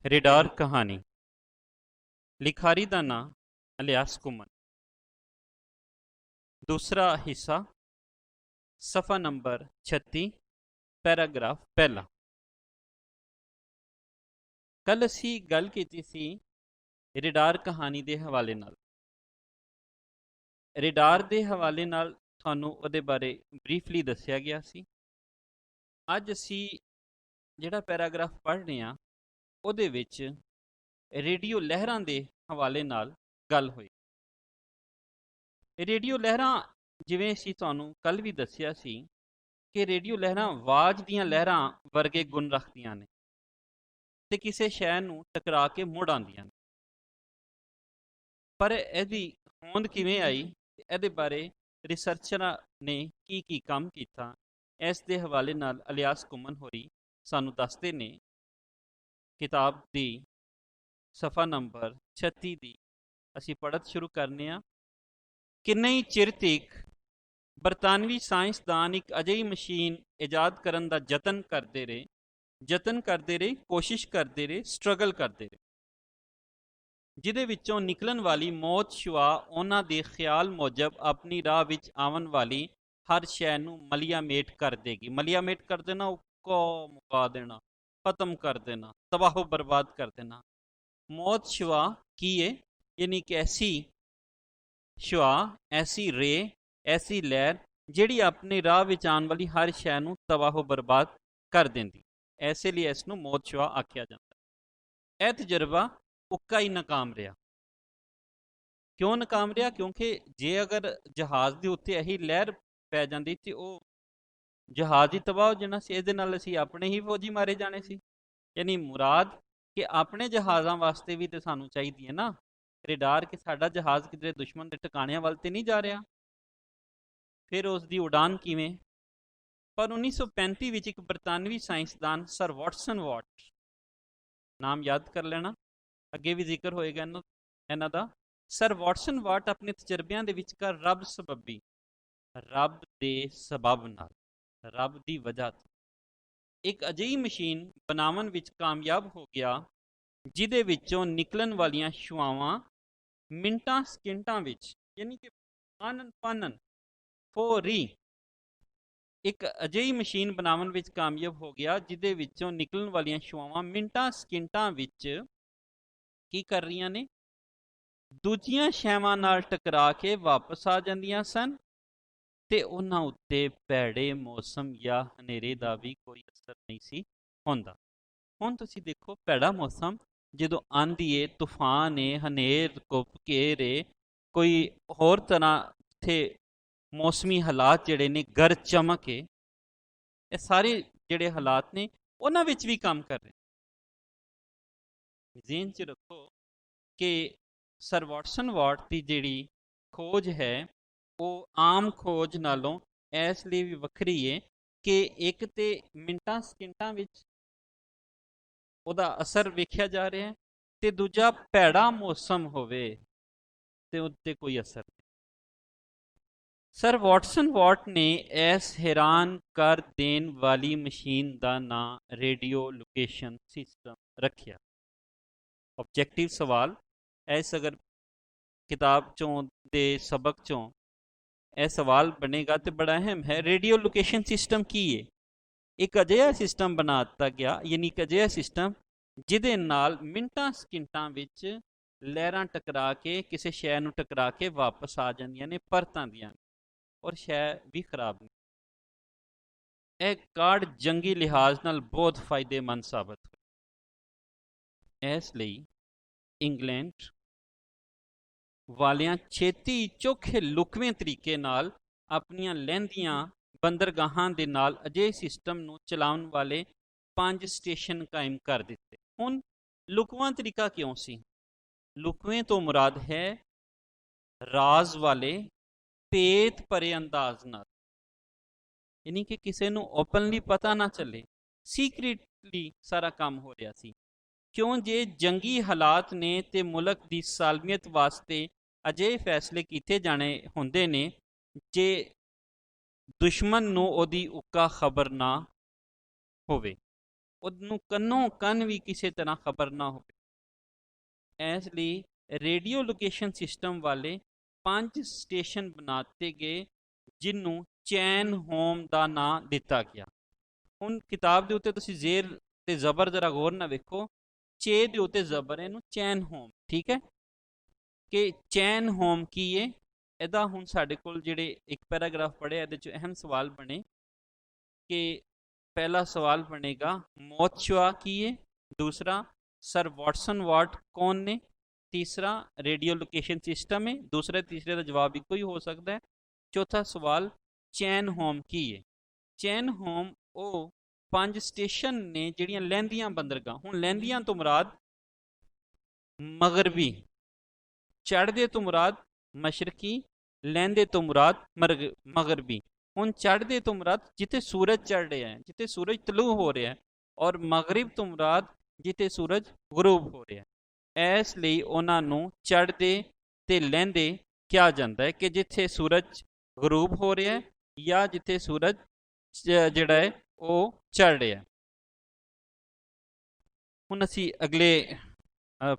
Radar कहानी लिखारी का नां इलियास घुमन। दूसरा हिस्सा सफ़ा नंबर 36 पैराग्राफ पहला। कल असी गल की सी रेडार कहानी के हवाले नाल। रेडार के हवाले नाल थानू उहदे बारे ब्रीफली दसिया गया सी। अज असी जिहड़ा पैराग्राफ पढ़ रहे हैं उहदे विच रेडियो लहरां के हवाले नाल गल हुई। रेडियो लहरां जिवें असी तुहानू कल भी दसिया सी कि रेडियो लहरां आवाज़ दीयां लहरां वर्गे गुण रखदियां ने ते किसी शै नूं टकरा के मुड़ आंदियां ने। पर इहदी होंद किवें आई, इहदे बारे रिसर्चरां ने की काम कीता, इस दे हवाले नाल इलियास घुमन होरी सानू दसदे ने। किताब दी सफ़ा नंबर 36 दी असी पढ़त शुरू करने आ। किन्ने ही चिर तक बरतानवी साइंसदान एक अजिही मशीन ईजाद करन दा जतन करते रहे, कोशिश करते रहे, स्ट्रगल करते रहे, जिहदे विचों निकलन वाली मौत शुआ उन्हां दे ख्याल मुजब अपनी राह विच आवन वाली हर शै नूं मलियामेट कर देगी। मलियामेट कर देना, उक्का मुका देना, खत्म कर देना, तबाह बर्बाद कर देना। मौत शुआ की है? यानी कि ऐसी शुआ, ऐसी रे, ऐसी लहर जिहड़ी अपनी राह विच आने वाली हर शै नूं तबाह बर्बाद कर देंदी। ऐसे लिए इसनूं मौत शुआ आख्या जाता है। यह तजर्बा उक्का ही नाकाम रहा। क्यों नाकाम रहा? क्योंकि जे अगर जहाज़ के उत्ते यही लहर पै जाती तो वह जहाज़ ही तबाह हो जाना सी। इहदे नाल असीं अपने ही फौजी मारे जाने सी। यानी मुराद कि अपने जहाज़ों वास्ते भी तो सानू चाहिए है ना रेडार कि साडा जहाज़ किधरे दुश्मन के ठिकाणियां वाल ते नहीं जा रहा। फिर उसकी उड़ान किवें? पर 1935 विच एक बरतानवी साइंसदान सर वॉटसन वॉट, नाम याद कर लेना, अगे भी जिक्र होएगा इन्हां दा। सर वॉटसन वॉट अपने तजर्बियां दे विचकार रब सबबी, रब दे सबब नाल, रब दी वजह तो एक अजिही मशीन बनावन विच कामयाब हो गया जिहदे विचों निकलन वालियां शुआवां मिंटां सकिंटां विच, यानी कि आनन पानन फौरी, एक अजिही मशीन बनावन विच कामयाब हो गया जिहदे विचों निकलन वालियां शुआवां मिंटां सकिंटां विच की कर रही ने? दूजियां शैवां नाल टकरा के वापस आ जांदियां सन ते उन्हां उत्ते भैड़े मौसम या हनेरे दा भी कोई असर नहीं सी होंदा। हुण तुसीं देखो, भैड़ा मौसम जदों आंदी है, तूफान है, हनेर घुप घेर है, कोई होर तरह इत्थे मौसमी हालात जिहड़े ने, गर चमक है, ये सारे जिहड़े हालात ने उन्हां विच भी काम कर रहे। ज़हन च रखो कि सर वॉटसन वॉट की जिहड़ी खोज है वो आम खोज नालों इसलिए भी वक्री है कि एक तो मिंटां सकिंटां विच उहदा असर वेख्या जा रहा है, ते दूजा भैड़ा मौसम होवे ते उत्ते कोई असर नहीं। सर वॉटसन वॉट ने इस हैरान कर देन वाली मशीन का नाम रेडियो लोकेशन सिस्टम रखिया। ऑब्जेक्टिव सवाल इस अगर किताब चों दे सबक चों यह सवाल बनेगा तो बड़ा अहम है। रेडियो लोकेशन सिस्टम की है? एक अजिहा सिस्टम बना दिता गया, यानी एक अजिहा सिस्टम जिहदे नाल मिंटां सकिंटां विच लहरां टकरा के किसी शै नूं टकरा के वापस आ जांदियां ने, परत आंदियां ने, और शै भी खराब नहीं। यह कार्ड जंगी लिहाज नाल बहुत फायदेमंद साबित हुई। इसलिए इंग्लैंड वालियां छेती चोखे लुकवें तरीके नाल अपनियां लਹਿੰਦੀਆਂ बंदरगाहां दे नाल अजिहे सिस्टम नूं चलाउण वाले 5 स्टेशन कायम कर दिते। हुण लुकवां तरीका क्यों सी? लुकवें तो मुराद है राज वाले भेत भरे अंदाज नाल, यानी कि किसी नूं ओपनली पता ना चले, सीक्रेटली सारा काम हो रहा सी। क्यों? जे जंगी हालात ने ते मुल्क की सालमियत वास्ते अजिहे फैसले किए जाने होंदे ने जे दुश्मन नूं ओहदी उक्का खबर ना होवे। ਉਹਨੂੰ ਕੰਨੋਂ ਕੰਨ ਵੀ ਕਿਸੇ ਤਰ੍ਹਾਂ ਖਬਰ ਨਾ ਹੋਵੇ। ਇਸ ਲਈ ਰੇਡੀਓ ਲੋਕੇਸ਼ਨ ਸਿਸਟਮ ਵਾਲੇ 5 ਸਟੇਸ਼ਨ ਬਣਾ ਦਿੱਤੇ ਗਏ, ਜਿਹਨੂੰ ਚੈਨ ਹੋਮ ਦਾ ਨਾਂ ਦਿੱਤਾ ਗਿਆ। ਹੁਣ ਕਿਤਾਬ ਦੇ ਉੱਤੇ ਤੁਸੀਂ ਜ਼ੇਰ ਤੇ ਜ਼ਬਰ ਜ਼ਰਾ ਗੌਰ ਨਾਲ ਵੇਖੋ, ਚੇ ਦੇ ਉੱਤੇ ਜ਼ਬਰ, ਇਹਨੂੰ ਚੈਨ ਹੋਮ, ਠੀਕ ਹੈ। ਕਿ ਚੈਨ ਹੋਮ ਕੀ ਹੈ, ਇਹਦਾ ਹੁਣ ਸਾਡੇ ਕੋਲ ਜਿਹੜੇ ਇੱਕ ਪੈਰਾਗ੍ਰਾਫ ਪੜ੍ਹਿਆ ਇਹਦੇ 'ਚ ਅਹਿਮ ਸਵਾਲ ਬਣੇ ਕਿ पहला सवाल बनेगा मोत्शुआ की है, दूसरा सर वाटसन वाट कौन ने, तीसरा रेडियो लोकेशन सिस्टम है, दूसरे तीसरे का जवाब इको ही हो सकता है। चौथा सवाल चैन होम की है। चैन होम वो 5 स्टेशन ने जिहड़ियां लैंदियां बंदरगाह। हुण लैंदियां तो मुराद मगरबी, चढ़दे तो मुराद मशरकी, लैंदे तो मुराद मगरबी। ਹੁਣ ਚੜ੍ਹਦੇ ਤੋਂ ਮੁਰਾਦ ਜਿੱਥੇ ਸੂਰਜ ਚੜ੍ਹ ਰਿਹਾ ਹੈ, ਜਿੱਥੇ ਸੂਰਜ ਤਲੂ ਹੋ ਰਿਹਾ ਹੈ, ਔਰ ਮਗਰਿਬ ਤੋਂ ਮੁਰਾਦ ਜਿੱਥੇ ਸੂਰਜ ਗਰੂਬ ਹੋ ਰਿਹਾ ਹੈ। ਇਸ ਲਈ ਉਹਨਾਂ ਨੂੰ ਚੜ੍ਹਦੇ ਤੇ ਲਹਿੰਦੇ ਕਿਹਾ ਜਾਂਦਾ ਹੈ ਕਿ ਜਿੱਥੇ ਸੂਰਜ ਗਰੂਬ ਹੋ ਰਿਹਾ ਹੈ ਜਾਂ ਜਿੱਥੇ ਸੂਰਜ ਜਿਹੜਾ ਹੈ ਉਹ ਚੜ੍ਹ ਰਿਹਾ। ਹੁਣ ਅਸੀਂ ਅਗਲੇ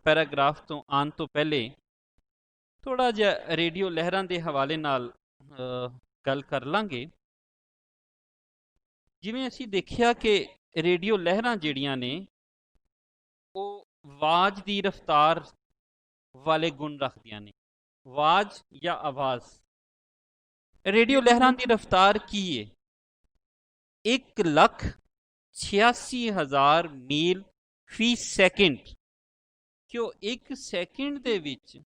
ਪੈਰਾਗ੍ਰਾਫ ਤੋਂ ਆਉਣ ਤੋਂ ਪਹਿਲੇ ਥੋੜ੍ਹਾ ਜਿਹਾ ਰੇਡੀਓ ਲਹਿਰਾਂ ਦੇ ਹਵਾਲੇ ਨਾਲ ਗੱਲ ਕਰ ਲਾਂਗੇ। ਜਿਵੇਂ ਅਸੀਂ ਦੇਖਿਆ ਕਿ ਰੇਡੀਓ ਲਹਿਰਾਂ ਜਿਹੜੀਆਂ ਨੇ ਉਹ ਆਵਾਜ਼ ਦੀ ਰਫ਼ਤਾਰ ਵਾਲੇ ਗੁਣ ਰੱਖਦੀਆਂ ਨੇ। ਆਵਾਜ਼ ਜਾਂ ਆਵਾਜ਼, ਰੇਡੀਓ ਲਹਿਰਾਂ ਦੀ ਰਫ਼ਤਾਰ ਕੀ ਹੈ? 1,86,000 ਮੀਲ ਫੀ ਸੈਕਿੰਡ। ਕਿਉਂ 1 ਸੈਕਿੰਡ ਦੇ ਵਿੱਚ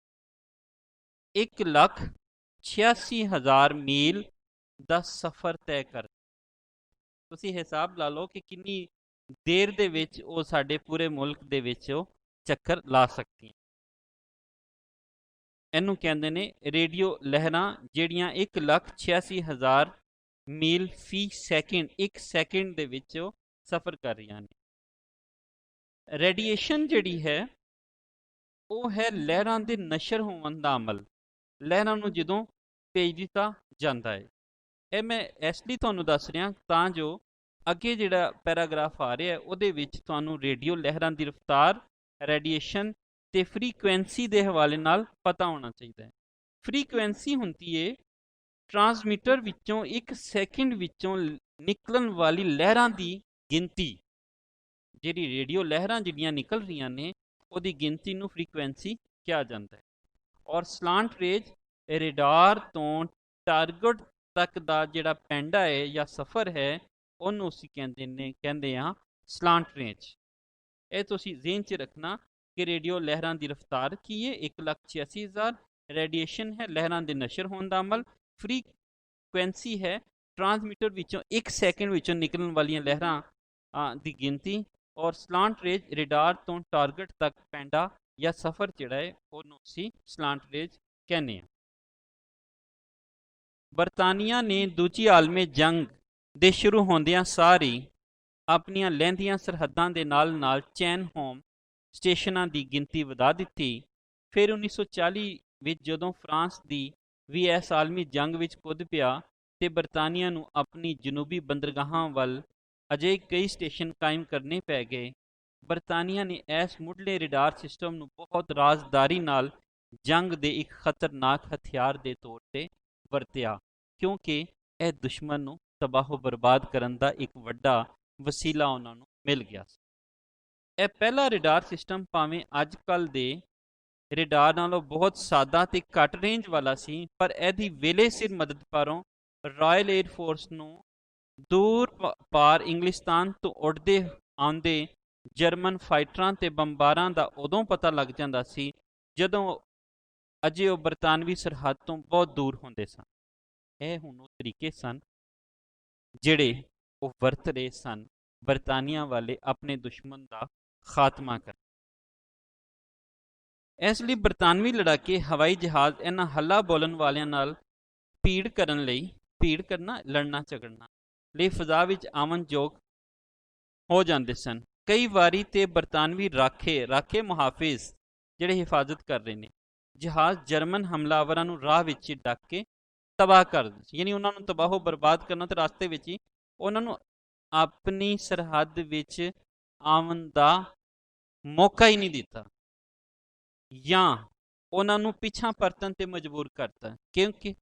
1,86,000 ਮੀਲ ਦਾ ਸਫ਼ਰ ਤੈਅ ਕਰ। ਤੁਸੀਂ ਹਿਸਾਬ ਲਾ ਲਓ ਕਿ ਕਿੰਨੀ ਦੇਰ ਦੇ ਵਿੱਚ ਉਹ ਸਾਡੇ ਪੂਰੇ ਮੁਲਕ ਦੇ ਵਿੱਚ ਉਹ ਚੱਕਰ ਲਾ ਸਕਦੀਆਂ। ਇਹਨੂੰ ਕਹਿੰਦੇ ਨੇ ਰੇਡੀਓ ਲਹਿਰਾਂ ਜਿਹੜੀਆਂ 1,86,000 ਮੀਲ ਫੀ ਸੈਕਿੰਡ, 1 ਸੈਕਿੰਡ ਦੇ ਵਿੱਚ ਉਹ ਸਫ਼ਰ ਕਰ ਰਹੀਆਂ ਨੇ। ਰੇਡੀਏਸ਼ਨ ਜਿਹੜੀ ਹੈ ਉਹ ਹੈ ਲਹਿਰਾਂ ਦੇ ਨਸ਼ਰ ਹੋਣ ਦਾ ਅਮਲ। ਲਹਿਰਾਂ ਨੂੰ ਜਦੋਂ ਭੇਜ ਦਿੱਤਾ ਜਾਂਦਾ ਹੈ। ਇਹ ਮੈਂ ਇਸ ਲਈ ਤੁਹਾਨੂੰ ਦੱਸ ਰਿਹਾ ਤਾਂ ਜੋ ਅੱਗੇ ਜਿਹੜਾ ਪੈਰਾਗ੍ਰਾਫ ਆ ਰਿਹਾ ਉਹਦੇ ਵਿੱਚ ਤੁਹਾਨੂੰ ਰੇਡੀਓ ਲਹਿਰਾਂ ਦੀ ਰਫ਼ਤਾਰ, ਰੇਡੀਏਸ਼ਨ ਤੇ ਫਰੀਕੁਐਂਸੀ ਦੇ ਹਵਾਲੇ ਨਾਲ ਪਤਾ ਹੋਣਾ ਚਾਹੀਦਾ ਹੈ। ਫਰੀਕੁਐਂਸੀ ਹੁੰਦੀ ਹੈ ਟਰਾਂਸਮੀਟਰ ਵਿੱਚੋਂ 1 ਸੈਕਿੰਡ ਵਿੱਚੋਂ ਨਿਕਲਣ ਵਾਲੀ ਲਹਿਰਾਂ ਦੀ ਗਿਣਤੀ। ਜਿਹੜੀ ਰੇਡੀਓ ਲਹਿਰਾਂ ਜਿਹੜੀਆਂ ਨਿਕਲ ਰਹੀਆਂ ਨੇ ਉਹਦੀ ਗਿਣਤੀ ਨੂੰ ਫਰੀਕੁਐਂਸੀ ਕਿਹਾ ਜਾਂਦਾ ਹੈ। ਔਰ ਸਲਾਂਟ ਰੇਂਜ ਰੇਡਾਰ ਤੋਂ ਟਾਰਗੇਟ ਤੱਕ ਦਾ ਜਿਹੜਾ ਪੈਂਡਾ ਹੈ ਜਾਂ ਸਫ਼ਰ ਹੈ ਉਹਨੂੰ ਅਸੀਂ ਕਹਿੰਦੇ ਹਾਂ ਸਲਾਂਟ ਰੇਂਜ। ਇਹ ਤੁਸੀਂ ਜ਼ਿਹਨ 'ਚ ਰੱਖਣਾ ਕਿ ਰੇਡੀਓ ਲਹਿਰਾਂ ਦੀ ਰਫ਼ਤਾਰ ਕੀ ਹੈ, 1,86,000। ਰੇਡੀਏਸ਼ਨ ਹੈ ਲਹਿਰਾਂ ਦੇ ਨਸ਼ਰ ਹੋਣ ਦਾ ਅਮਲ। ਫਰੀਕੁਐਂਸੀ ਹੈ ਟਰਾਂਸਮੀਟਰ ਵਿੱਚੋਂ 1 ਸੈਕਿੰਡ ਵਿੱਚੋਂ ਨਿਕਲਣ ਵਾਲੀਆਂ ਲਹਿਰਾਂ ਦੀ ਗਿਣਤੀ। ਔਰ ਸਲਾਂਟ ਰੇਂਜ ਰੇਡਾਰ ਤੋਂ ਟਾਰਗੇਟ ਤੱਕ ਪੈਂਡਾ ਜਾਂ ਸਫ਼ਰ ਜਿਹੜਾ ਹੈ ਉਹਨੂੰ ਅਸੀਂ ਸਲਾਂਟ ਰੇਂਜ ਕਹਿੰਦੇ ਹਾਂ। ਬਰਤਾਨੀਆ ਨੇ ਦੂਜੀ ਆਲਮੀ ਜੰਗ ਦੇ ਸ਼ੁਰੂ ਹੁੰਦਿਆਂ ਸਾਰ ਹੀ ਆਪਣੀਆਂ ਲਹਿੰਦੀਆਂ ਸਰਹੱਦਾਂ ਦੇ ਨਾਲ ਨਾਲ ਚੈਨ ਹੋਮ ਸਟੇਸ਼ਨਾਂ ਦੀ ਗਿਣਤੀ ਵਧਾ ਦਿੱਤੀ। ਫਿਰ 1940 ਵਿੱਚ ਜਦੋਂ ਫਰਾਂਸ ਦੀ ਵੀ ਇਸ ਆਲਮੀ ਜੰਗ ਵਿੱਚ ਕੁੱਦ ਪਿਆ ਤੇ ਬਰਤਾਨੀਆ ਨੂੰ ਆਪਣੀ ਜਨੂਬੀ ਬੰਦਰਗਾਹਾਂ ਵੱਲ ਅਜੇ ਕਈ ਸਟੇਸ਼ਨ ਕਾਇਮ ਕਰਨੇ ਪੈ ਗਏ। ਬਰਤਾਨੀਆ ਨੇ ਇਸ ਮੁੱਢਲੇ ਰੇਡਾਰ ਸਿਸਟਮ ਨੂੰ ਬਹੁਤ ਰਾਜ਼ਦਾਰੀ ਨਾਲ ਜੰਗ ਦੇ ਇੱਕ ਖਤਰਨਾਕ ਹਥਿਆਰ ਦੇ ਤੌਰ 'ਤੇ ਵਰਤਿਆ, ਕਿਉਂਕਿ ਇਹ ਦੁਸ਼ਮਣ ਨੂੰ ਤਬਾਹ ਬਰਬਾਦ ਕਰਨ ਦਾ ਇੱਕ ਵੱਡਾ ਵਸੀਲਾ ਉਹਨਾਂ ਨੂੰ ਮਿਲ ਗਿਆ ਸੀ। ਇਹ ਪਹਿਲਾ ਰੇਡਾਰ ਸਿਸਟਮ ਭਾਵੇਂ ਅੱਜ ਕੱਲ੍ਹ ਦੇ ਰੇਡਾਰ ਨਾਲੋਂ ਬਹੁਤ ਸਾਦਾ ਤੇ ਘੱਟ ਰੇਂਜ ਵਾਲਾ ਸੀ, ਪਰ ਇਹਦੀ ਵੇਲੇ ਸਿਰ ਮਦਦ ਪਾਰੋਂ ਰਾਇਲ ਏਅਰ ਫੋਰਸ ਨੂੰ ਦੂਰ ਪਾਰ ਇੰਗਲਿਸਤਾਨ ਤੋਂ ਉੱਡਦੇ ਆਉਂਦੇ ਜਰਮਨ ਫਾਈਟਰਾਂ ਤੇ ਬੰਬਾਰਾਂ ਦਾ ਉਦੋਂ ਪਤਾ ਲੱਗ ਜਾਂਦਾ ਸੀ ਜਦੋਂ ਅਜੇ ਉਹ ਬਰਤਾਨਵੀ ਸਰਹੱਦ ਤੋਂ ਬਹੁਤ ਦੂਰ ਹੁੰਦੇ ਸਨ। ਇਹ ਹੁਣ ਉਹ ਤਰੀਕੇ ਸਨ ਜਿਹੜੇ ਉਹ ਵਰਤ ਰਹੇ ਸਨ ਬਰਤਾਨੀਆ ਵਾਲੇ ਆਪਣੇ ਦੁਸ਼ਮਣ ਦਾ ਖਾਤਮਾ ਕਰ। ਇਸ ਲਈ ਬਰਤਾਨਵੀ ਲੜਾਕੇ ਹਵਾਈ ਜਹਾਜ਼ ਇਹਨਾਂ ਹੱਲਾ ਬੋਲਣ ਵਾਲਿਆਂ ਨਾਲ ਭੀੜ ਕਰਨਾ ਲੜਨਾ ਝਗੜਨਾ ਲਈ ਫਜ਼ਾ ਵਿੱਚ ਆਮਨਯੋਗ ਹੋ ਜਾਂਦੇ ਸਨ। ਕਈ ਵਾਰੀ ਤੇ ਬਰਤਾਨਵੀ ਰਾਖੇ ਮੁਹਾਫਿਜ਼ ਜਿਹੜੇ ਹਿਫਾਜ਼ਤ ਕਰ ਰਹੇ ਨੇ ਜਹਾਜ਼ ਜਰਮਨ ਹਮਲਾਵਰਾਂ ਨੂੰ ਰਾਹ ਵਿੱਚ ਡੱਕ ਕੇ ਤਬਾਹ ਕਰ ਦਿੰਦੇ ਸੀ। ਯਾਨੀ ਉਹਨਾਂ ਨੂੰ ਤਬਾਹੋ ਬਰਬਾਦ ਕਰਨਾ ਤੇ ਰਸਤੇ ਵਿੱਚ ਹੀ ਉਹਨਾਂ ਨੂੰ ਆਪਣੀ ਸਰਹੱਦ ਵਿੱਚ ਆਉਣ ਦਾ ਮੌਕਾ ਹੀ ਨਹੀਂ ਦਿੱਤਾ ਜਾਂ ਉਹਨਾਂ ਨੂੰ ਪਿੱਛਾ ਪਰਤਣ ਤੇ ਮਜਬੂਰ ਕਰਤਾ, ਕਿਉਂਕਿ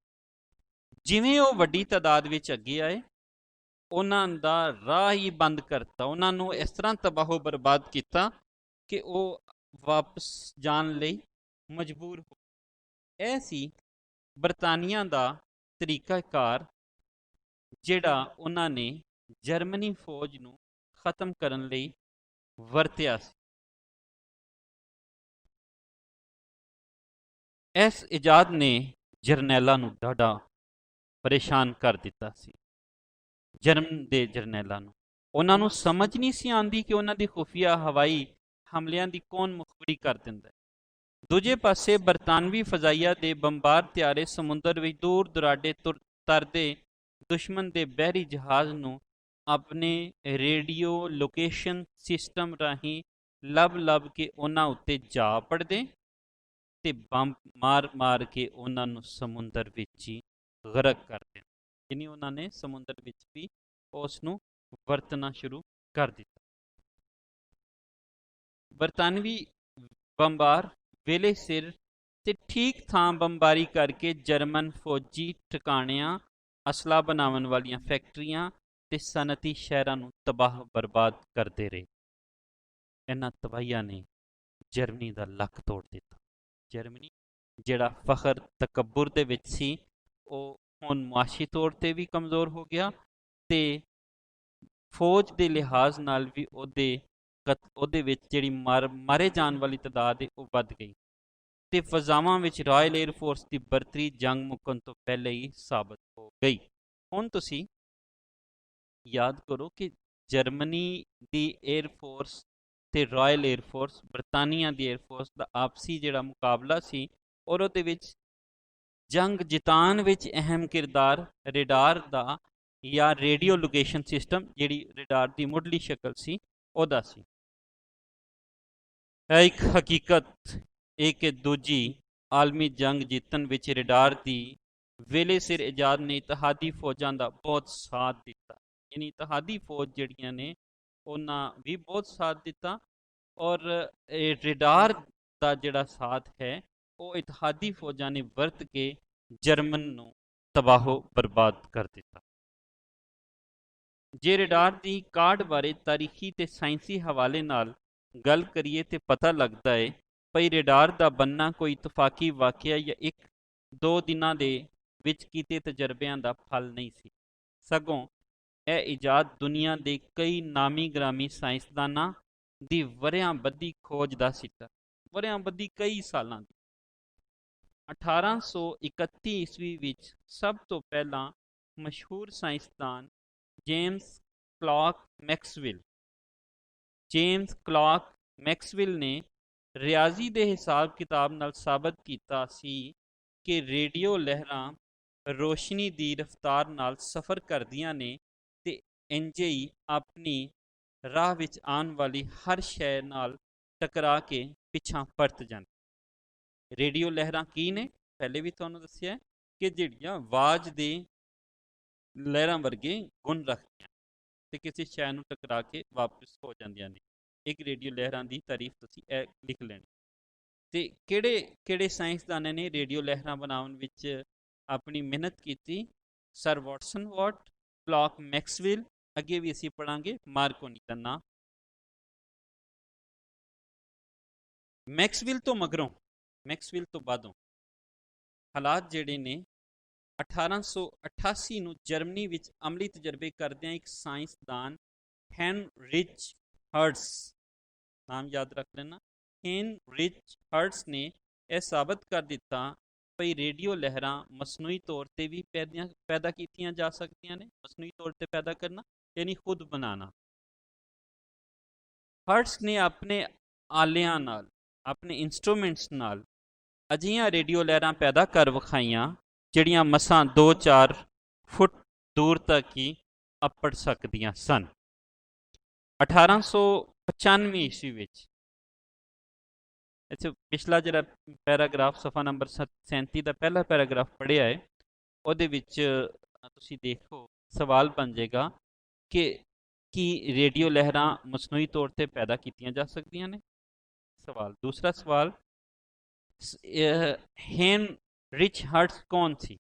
ਜਿਵੇਂ ਉਹ ਵੱਡੀ ਤਾਦਾਦ ਵਿੱਚ ਅੱਗੇ ਆਏ ਉਹਨਾਂ ਦਾ ਰਾਹ ਹੀ ਬੰਦ ਕਰਤਾ, ਉਹਨਾਂ ਨੂੰ ਇਸ ਤਰ੍ਹਾਂ ਤਬਾਹੋ ਬਰਬਾਦ ਕੀਤਾ ਕਿ ਉਹ ਵਾਪਸ ਜਾਣ ਲਈ ਮਜਬੂਰ ਹੋ। ਇਹ ਸੀ ਬਰਤਾਨੀਆ ਦਾ ਤਰੀਕਾਕਾਰ ਜਿਹੜਾ ਉਹਨਾਂ ਨੇ ਜਰਮਨੀ ਫੌਜ ਨੂੰ ਖਤਮ ਕਰਨ ਲਈ ਵਰਤਿਆ ਸੀ। ਇਸ ਇਜਾਦ ਨੇ ਜਰਨੈਲਾਂ ਨੂੰ ਡਾਢਾ ਪਰੇਸ਼ਾਨ ਕਰ ਦਿੱਤਾ ਸੀ। ਜਰਮਨ ਦੇ ਜਰਨੈਲਾਂ ਨੂੰ, ਉਹਨਾਂ ਨੂੰ ਸਮਝ ਨਹੀਂ ਸੀ ਆਉਂਦੀ ਕਿ ਉਹਨਾਂ ਦੀ ਖੁਫੀਆ ਹਵਾਈ ਹਮਲਿਆਂ ਦੀ ਕੌਣ ਮੁਖਬਰੀ ਕਰ ਦਿੰਦਾ। ਦੂਜੇ ਪਾਸੇ ਬਰਤਾਨਵੀ ਫਜ਼ਾਈਆ ਦੇ ਬੰਬਾਰ ਤਿਆਰੇ ਸਮੁੰਦਰ ਵਿੱਚ ਦੂਰ ਦੁਰਾਡੇ ਤਰਦੇ ਦੁਸ਼ਮਣ ਦੇ ਬਹਿਰੀ ਜਹਾਜ਼ ਨੂੰ ਆਪਣੇ ਰੇਡੀਓ ਲੋਕੇਸ਼ਨ ਸਿਸਟਮ ਰਾਹੀਂ ਲੱਭ ਕੇ ਉਹਨਾਂ ਉੱਤੇ ਜਾ ਪੜਦੇ ਤੇ ਬੰਬ ਮਾਰ ਕੇ ਉਹਨਾਂ ਨੂੰ ਸਮੁੰਦਰ ਵਿੱਚ ਹੀ ਗਰਕ ਕਰ ਦੇਣ। ਯਾਨੀ ਉਹਨਾਂ ਨੇ ਸਮੁੰਦਰ ਵਿੱਚ ਵੀ ਉਸ ਨੂੰ ਵਰਤਣਾ ਸ਼ੁਰੂ ਕਰ ਦਿੱਤਾ। ਬਰਤਾਨਵੀ ਬੰਬਾਰ ਵੇਲੇ ਸਿਰ ਤੇ ਠੀਕ ਥਾਂ ਬੰਬਾਰੀ ਕਰਕੇ ਜਰਮਨ ਫੌਜੀ ਟਿਕਾਣਿਆਂ, ਅਸਲਾ ਬਣਾਉਣ ਵਾਲੀਆਂ ਫੈਕਟਰੀਆਂ ਤੇ ਸਨਅਤੀ ਸ਼ਹਿਰਾਂ ਨੂੰ ਤਬਾਹ ਬਰਬਾਦ ਕਰਦੇ ਰਹੇ। ਇਹਨਾਂ ਤਬਾਹੀਆਂ ਨੇ ਜਰਮਨੀ ਦਾ ਲੱਕ ਤੋੜ ਦਿੱਤਾ। ਜਰਮਨੀ ਜਿਹੜਾ ਫਖਰ ਤਕੱਬੁਰ ਦੇ ਵਿੱਚ ਸੀ, ਉਹ ਹੁਣ ਮੁਆਸ਼ੀ ਤੌਰ 'ਤੇ ਵੀ ਕਮਜ਼ੋਰ ਹੋ ਗਿਆ ਤੇ ਫੌਜ ਦੇ ਲਿਹਾਜ਼ ਨਾਲ ਵੀ ਉਹਦੇ ਵਿੱਚ ਜਿਹੜੀ ਮਾਰੇ ਜਾਣ ਵਾਲੀ ਤਾਦਾਦ ਹੈ ਉਹ ਵੱਧ ਗਈ ਤੇ ਫਜ਼ਾਵਾਂ ਵਿੱਚ ਰਾਇਲ ਏਅਰ ਫੋਰਸ ਦੀ ਬਰਤਰੀ ਜੰਗ ਮੁੱਕਣ ਤੋਂ ਪਹਿਲੇ ਹੀ ਸਾਬਤ ਹੋ ਗਈ। ਹੁਣ ਤੁਸੀਂ ਯਾਦ ਕਰੋ ਕਿ ਜਰਮਨੀ ਦੀ ਏਅਰ ਫੋਰਸ ਤੇ ਰਾਇਲ ਏਅਰ ਫੋਰਸ, ਬਰਤਾਨੀਆ ਦੀ ਏਅਰ ਫੋਰਸ ਦਾ ਆਪਸੀ ਜਿਹੜਾ ਮੁਕਾਬਲਾ ਸੀ ਔਰ ਉਹਦੇ ਵਿੱਚ ਜੰਗ ਜਿਤਾਉਣ ਵਿੱਚ ਅਹਿਮ ਕਿਰਦਾਰ ਰੇਡਾਰ ਦਾ ਜਾਂ ਰੇਡੀਓ ਲੋਕੇਸ਼ਨ ਸਿਸਟਮ, ਜਿਹੜੀ ਰੇਡਾਰ ਦੀ ਮੁੱਢਲੀ ਸ਼ਕਲ ਸੀ, ਉਹਦਾ ਸੀ। ਇਹ ਇੱਕ ਹਕੀਕਤ ਇਹ ਕਿ ਦੂਜੀ ਆਲਮੀ ਜੰਗ ਜਿੱਤਣ ਵਿੱਚ ਰੇਡਾਰ ਦੀ ਵੇਲੇ ਸਿਰ ਇਜਾਦ ਨੇ ਇਤਿਹਾਦੀ ਫੌਜਾਂ ਦਾ ਬਹੁਤ ਸਾਥ ਦਿੱਤਾ। ਯਾਨੀ ਇਤਿਹਾਦੀ ਫੌਜ ਜਿਹੜੀਆਂ ਨੇ ਉਹਨਾਂ ਵੀ ਬਹੁਤ ਸਾਥ ਦਿੱਤਾ ਔਰ ਰੇਡਾਰ ਦਾ ਜਿਹੜਾ ਸਾਥ ਹੈ ਉਹ ਇਤਿਹਾਦੀ ਫੌਜਾਂ ਨੇ ਵਰਤ ਕੇ ਜਰਮਨ ਨੂੰ ਤਬਾਹੋ ਬਰਬਾਦ ਕਰ ਦਿੱਤਾ। ਜੇ ਰੇਡਾਰ ਦੀ ਕਾਢ ਬਾਰੇ ਤਾਰੀਖੀ ਤੇ ਸਾਇੰਸੀ ਹਵਾਲੇ ਨਾਲ ਗੱਲ ਕਰੀਏ ਤੇ ਪਤਾ ਲੱਗਦਾ ਹੈ ਭਈ ਰੇਡਾਰ ਦਾ ਬਣਨਾ ਕੋਈ ਇਤਫਾਕੀ ਵਾਕਿਆ ਜਾਂ ਇੱਕ ਦੋ ਦਿਨਾਂ ਦੇ ਵਿੱਚ ਕੀਤੇ ਤਜਰਬਿਆਂ ਦਾ ਫਲ ਨਹੀਂ ਸੀ, ਸਗੋਂ ਇਹ ਇਜਾਦ ਦੁਨੀਆ ਦੇ ਕਈ ਨਾਮੀ ਗ੍ਰਾਮੀ ਸਾਇੰਸਦਾਨਾਂ ਦੀ ਵਰਿਆਂ ਬੱਧੀ ਖੋਜ ਦਾ ਸਿੱਟਾ, ਵਰਿਆਂ ਬੱਧੀ ਕਈ ਸਾਲਾਂ ਦੀ। 1831 ਈਸਵੀ ਵਿੱਚ ਸਭ ਤੋਂ ਪਹਿਲਾਂ ਮਸ਼ਹੂਰ ਸਾਇੰਸਦਾਨ ਜੇਮਸ ਕਲਾਰਕ ਮੈਕਸਵੈਲ ਨੇ ਰਿਆਜ਼ੀ ਦੇ ਹਿਸਾਬ ਕਿਤਾਬ ਨਾਲ ਸਾਬਤ ਕੀਤਾ ਸੀ ਕਿ ਰੇਡੀਓ ਲਹਿਰਾਂ ਰੋਸ਼ਨੀ ਦੀ ਰਫ਼ਤਾਰ ਨਾਲ ਸਫ਼ਰ ਕਰਦੀਆਂ ਨੇ ਤੇ ਇੰਝ ਹੀ ਆਪਣੀ ਰਾਹ ਵਿੱਚ ਆਉਣ ਵਾਲੀ ਹਰ ਸ਼ੈ ਨਾਲ ਟਕਰਾ ਕੇ ਪਿੱਛਾਂ ਪਰਤ ਜਾਂਦੀ। ਰੇਡੀਓ ਲਹਿਰਾਂ ਕੀ ਨੇ? ਪਹਿਲੇ ਵੀ ਤੁਹਾਨੂੰ ਦੱਸਿਆ ਕਿ ਜਿਹੜੀਆਂ ਆਵਾਜ਼ ਦੇ ਲਹਿਰਾਂ ਵਰਗੇ ਗੁਣ ਰੱਖਦੀਆਂ ਤੇ ਕਿਸੇ ਸ਼ੈ ਨੂੰ ਟਕਰਾ ਕੇ ਵਾਪਸ ਹੋ ਜਾਂਦੀਆਂ ਨੇ। ਇੱਕ ਰੇਡੀਓ ਲਹਿਰਾਂ ਦੀ ਤਾਰੀਫ ਤੁਸੀਂ ਇਹ ਲਿਖ ਲੈਣੀ। ਤੇ ਕਿਹੜੇ ਸਾਇੰਸਦਾਨਾਂ ਨੇ ਰੇਡੀਓ ਲਹਿਰਾਂ ਬਣਾਉਣ ਵਿੱਚ ਆਪਣੀ ਮਿਹਨਤ ਕੀਤੀ? ਸਰ ਵਾਟਸਨ ਵਾਟ, ਕਲਾਰਕ ਮੈਕਸਵੈਲ, ਅੱਗੇ ਵੀ ਅਸੀਂ ਪੜਾਂਗੇ ਮਾਰਕੋਨੀ ਦਾ ਨਾਂ। ਮੈਕਸਵੈਲ ਤੋਂ ਬਾਅਦੋਂ ਹਾਲਾਤ ਜਿਹੜੇ ਨੇ 1888 ਨੂੰ ਜਰਮਨੀ ਵਿੱਚ ਅਮਲੀ ਤਜਰਬੇ ਕਰਦਿਆਂ ਇੱਕ ਸਾਇੰਸਦਾਨ ਹੈਨਰਿਚ ਹਰਟਜ਼, ਨਾਮ ਯਾਦ ਰੱਖ ਲੈਣਾ, ਹੈਨਰਿਚ ਹਰਟਜ਼ ਨੇ ਇਹ ਸਾਬਤ ਕਰ ਦਿੱਤਾ ਭਈ ਰੇਡੀਓ ਲਹਿਰਾਂ ਮਸਨੂਈ ਤੌਰ 'ਤੇ ਵੀ ਪੈਦਾ ਕੀਤੀਆਂ ਜਾ ਸਕਦੀਆਂ ਨੇ। ਮਸਨੂਈ ਤੌਰ 'ਤੇ ਪੈਦਾ ਕਰਨਾ ਯਾਨੀ ਖੁਦ ਬਣਾਉਣਾ। ਹਰਟਜ਼ ਨੇ ਆਪਣੇ ਆਲਿਆਂ ਨਾਲ, ਆਪਣੇ ਇੰਸਟਰੂਮੈਂਟਸ ਨਾਲ ਅਜਿਹੀਆਂ ਰੇਡੀਓ ਲਹਿਰਾਂ ਪੈਦਾ ਕਰ ਵਿਖਾਈਆਂ ਜਿਹੜੀਆਂ ਮਸਾਂ 2-4 ਫੁੱਟ ਦੂਰ ਤੱਕ ਹੀ ਅੱਪੜ ਸਕਦੀਆਂ ਸਨ। 1895 ਈਸਵੀ ਵਿੱਚ, ਇੱਥੇ ਪਿਛਲਾ ਜਿਹੜਾ ਪੈਰਾਗ੍ਰਾਫ ਸਫਾ ਨੰਬਰ 37 ਦਾ ਪਹਿਲਾ ਪੈਰਾਗ੍ਰਾਫ ਪੜ੍ਹਿਆ ਹੈ, ਉਹਦੇ ਵਿੱਚ ਤੁਸੀਂ ਦੇਖੋ ਸਵਾਲ ਬਣ ਜਾਏਗਾ ਕਿ ਕੀ ਰੇਡੀਓ ਲਹਿਰਾਂ ਮਸਨੂਈ ਤੌਰ ਤੇ ਪੈਦਾ ਕੀਤੀਆਂ ਜਾ ਸਕਦੀਆਂ ਨੇ? ਸਵਾਲ। ਦੂਸਰਾ ਸਵਾਲ, ਹੈਨਰਿਚ ਹਰਟਜ਼ ਕੌਣ ਸੀ?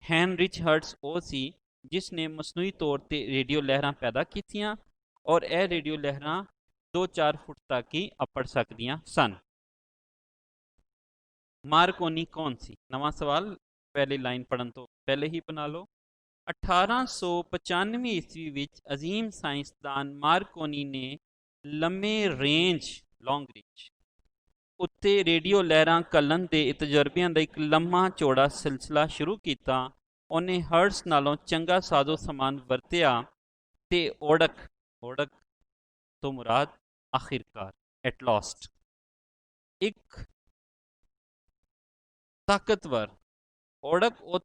ਹੈਨਰਿਚ ਹਰਟਜ਼ ਉਹ ਸੀ ਜਿਸ ਨੇ ਮਸਨੂਈ ਤੌਰ ਤੇ ਰੇਡੀਓ ਲਹਿਰਾਂ ਪੈਦਾ ਕੀਤੀਆਂ ਔਰ ਇਹ ਰੇਡੀਓ ਲਹਿਰਾਂ 2-4 ਫੁੱਟ ਤੱਕ ਹੀ ਅੱਪੜ ਸਕਦੀਆਂ ਸਨ। ਮਾਰਕੋਨੀ ਕੌਣ ਸੀ? ਨਵਾਂ ਸਵਾਲ ਪਹਿਲੀ ਲਾਈਨ ਪੜ੍ਹਨ ਤੋਂ ਪਹਿਲੇ ਹੀ ਬਣਾ ਲਓ। 1895 ਈਸਵੀ ਵਿੱਚ ਅਜ਼ੀਮ ਸਾਇੰਸਦਾਨ ਮਾਰਕੋਨੀ ਨੇ ਲੰਮੇ ਰੇਂਜ ਲੌਂਗ ਰੇਂਜ ਉੱਤੇ ਰੇਡੀਓ ਲਹਿਰਾਂ ਘੱਲਣ ਦੇ ਤਜਰਬਿਆਂ ਦਾ ਇੱਕ ਲੰਮਾ ਚੌੜਾ ਸਿਲਸਿਲਾ ਸ਼ੁਰੂ ਕੀਤਾ। ਉਹਨੇ ਹਰਟਜ਼ ਨਾਲੋਂ ਚੰਗਾ ਸਾਜ਼ੋ ਸਮਾਨ ਵਰਤਿਆ ਤੇ ਓੜਕ ਤੋਂ ਮੁਰਾਦ ਆਖਿਰਕਾਰ ਐਟ ਲਾਸਟ ਇੱਕ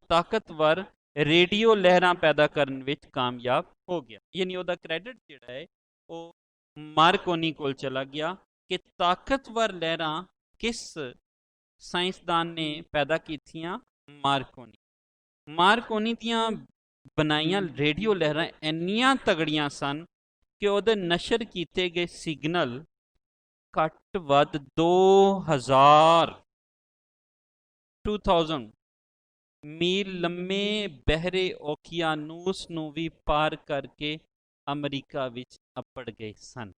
ਤਾਕਤਵਰ ਰੇਡੀਓ ਲਹਿਰਾਂ ਪੈਦਾ ਕਰਨ ਵਿੱਚ ਕਾਮਯਾਬ ਹੋ ਗਿਆ। ਯਾਨੀ ਉਹਦਾ ਕ੍ਰੈਡਿਟ ਜਿਹੜਾ ਹੈ ਉਹ ਮਾਰਕੋਨੀ ਕੋਲ ਚਲਾ ਗਿਆ ਕਿ ਤਾਕਤਵਰ ਲਹਿਰਾਂ ਕਿਸ ਸਾਇੰਸਦਾਨ ਨੇ ਪੈਦਾ ਕੀਤੀਆਂ? ਮਾਰਕੋਨੀ ਦੀਆਂ ਬਣਾਈਆਂ ਰੇਡੀਓ ਲਹਿਰਾਂ ਇੰਨੀਆਂ ਤਗੜੀਆਂ ਸਨ ਕਿ ਉਹਦੇ ਨਸ਼ਰ ਕੀਤੇ ਗਏ ਸਿਗਨਲ ਘੱਟ ਵੱਧ 2000 ਮੀਲ ਲੰਮੇ ਬਹਿਰੇ ਓਕੀਆਨੂਸ ਨੂੰ ਵੀ ਪਾਰ ਕਰਕੇ ਅਮਰੀਕਾ ਵਿੱਚ ਅੱਪੜ ਗਏ ਸਨ।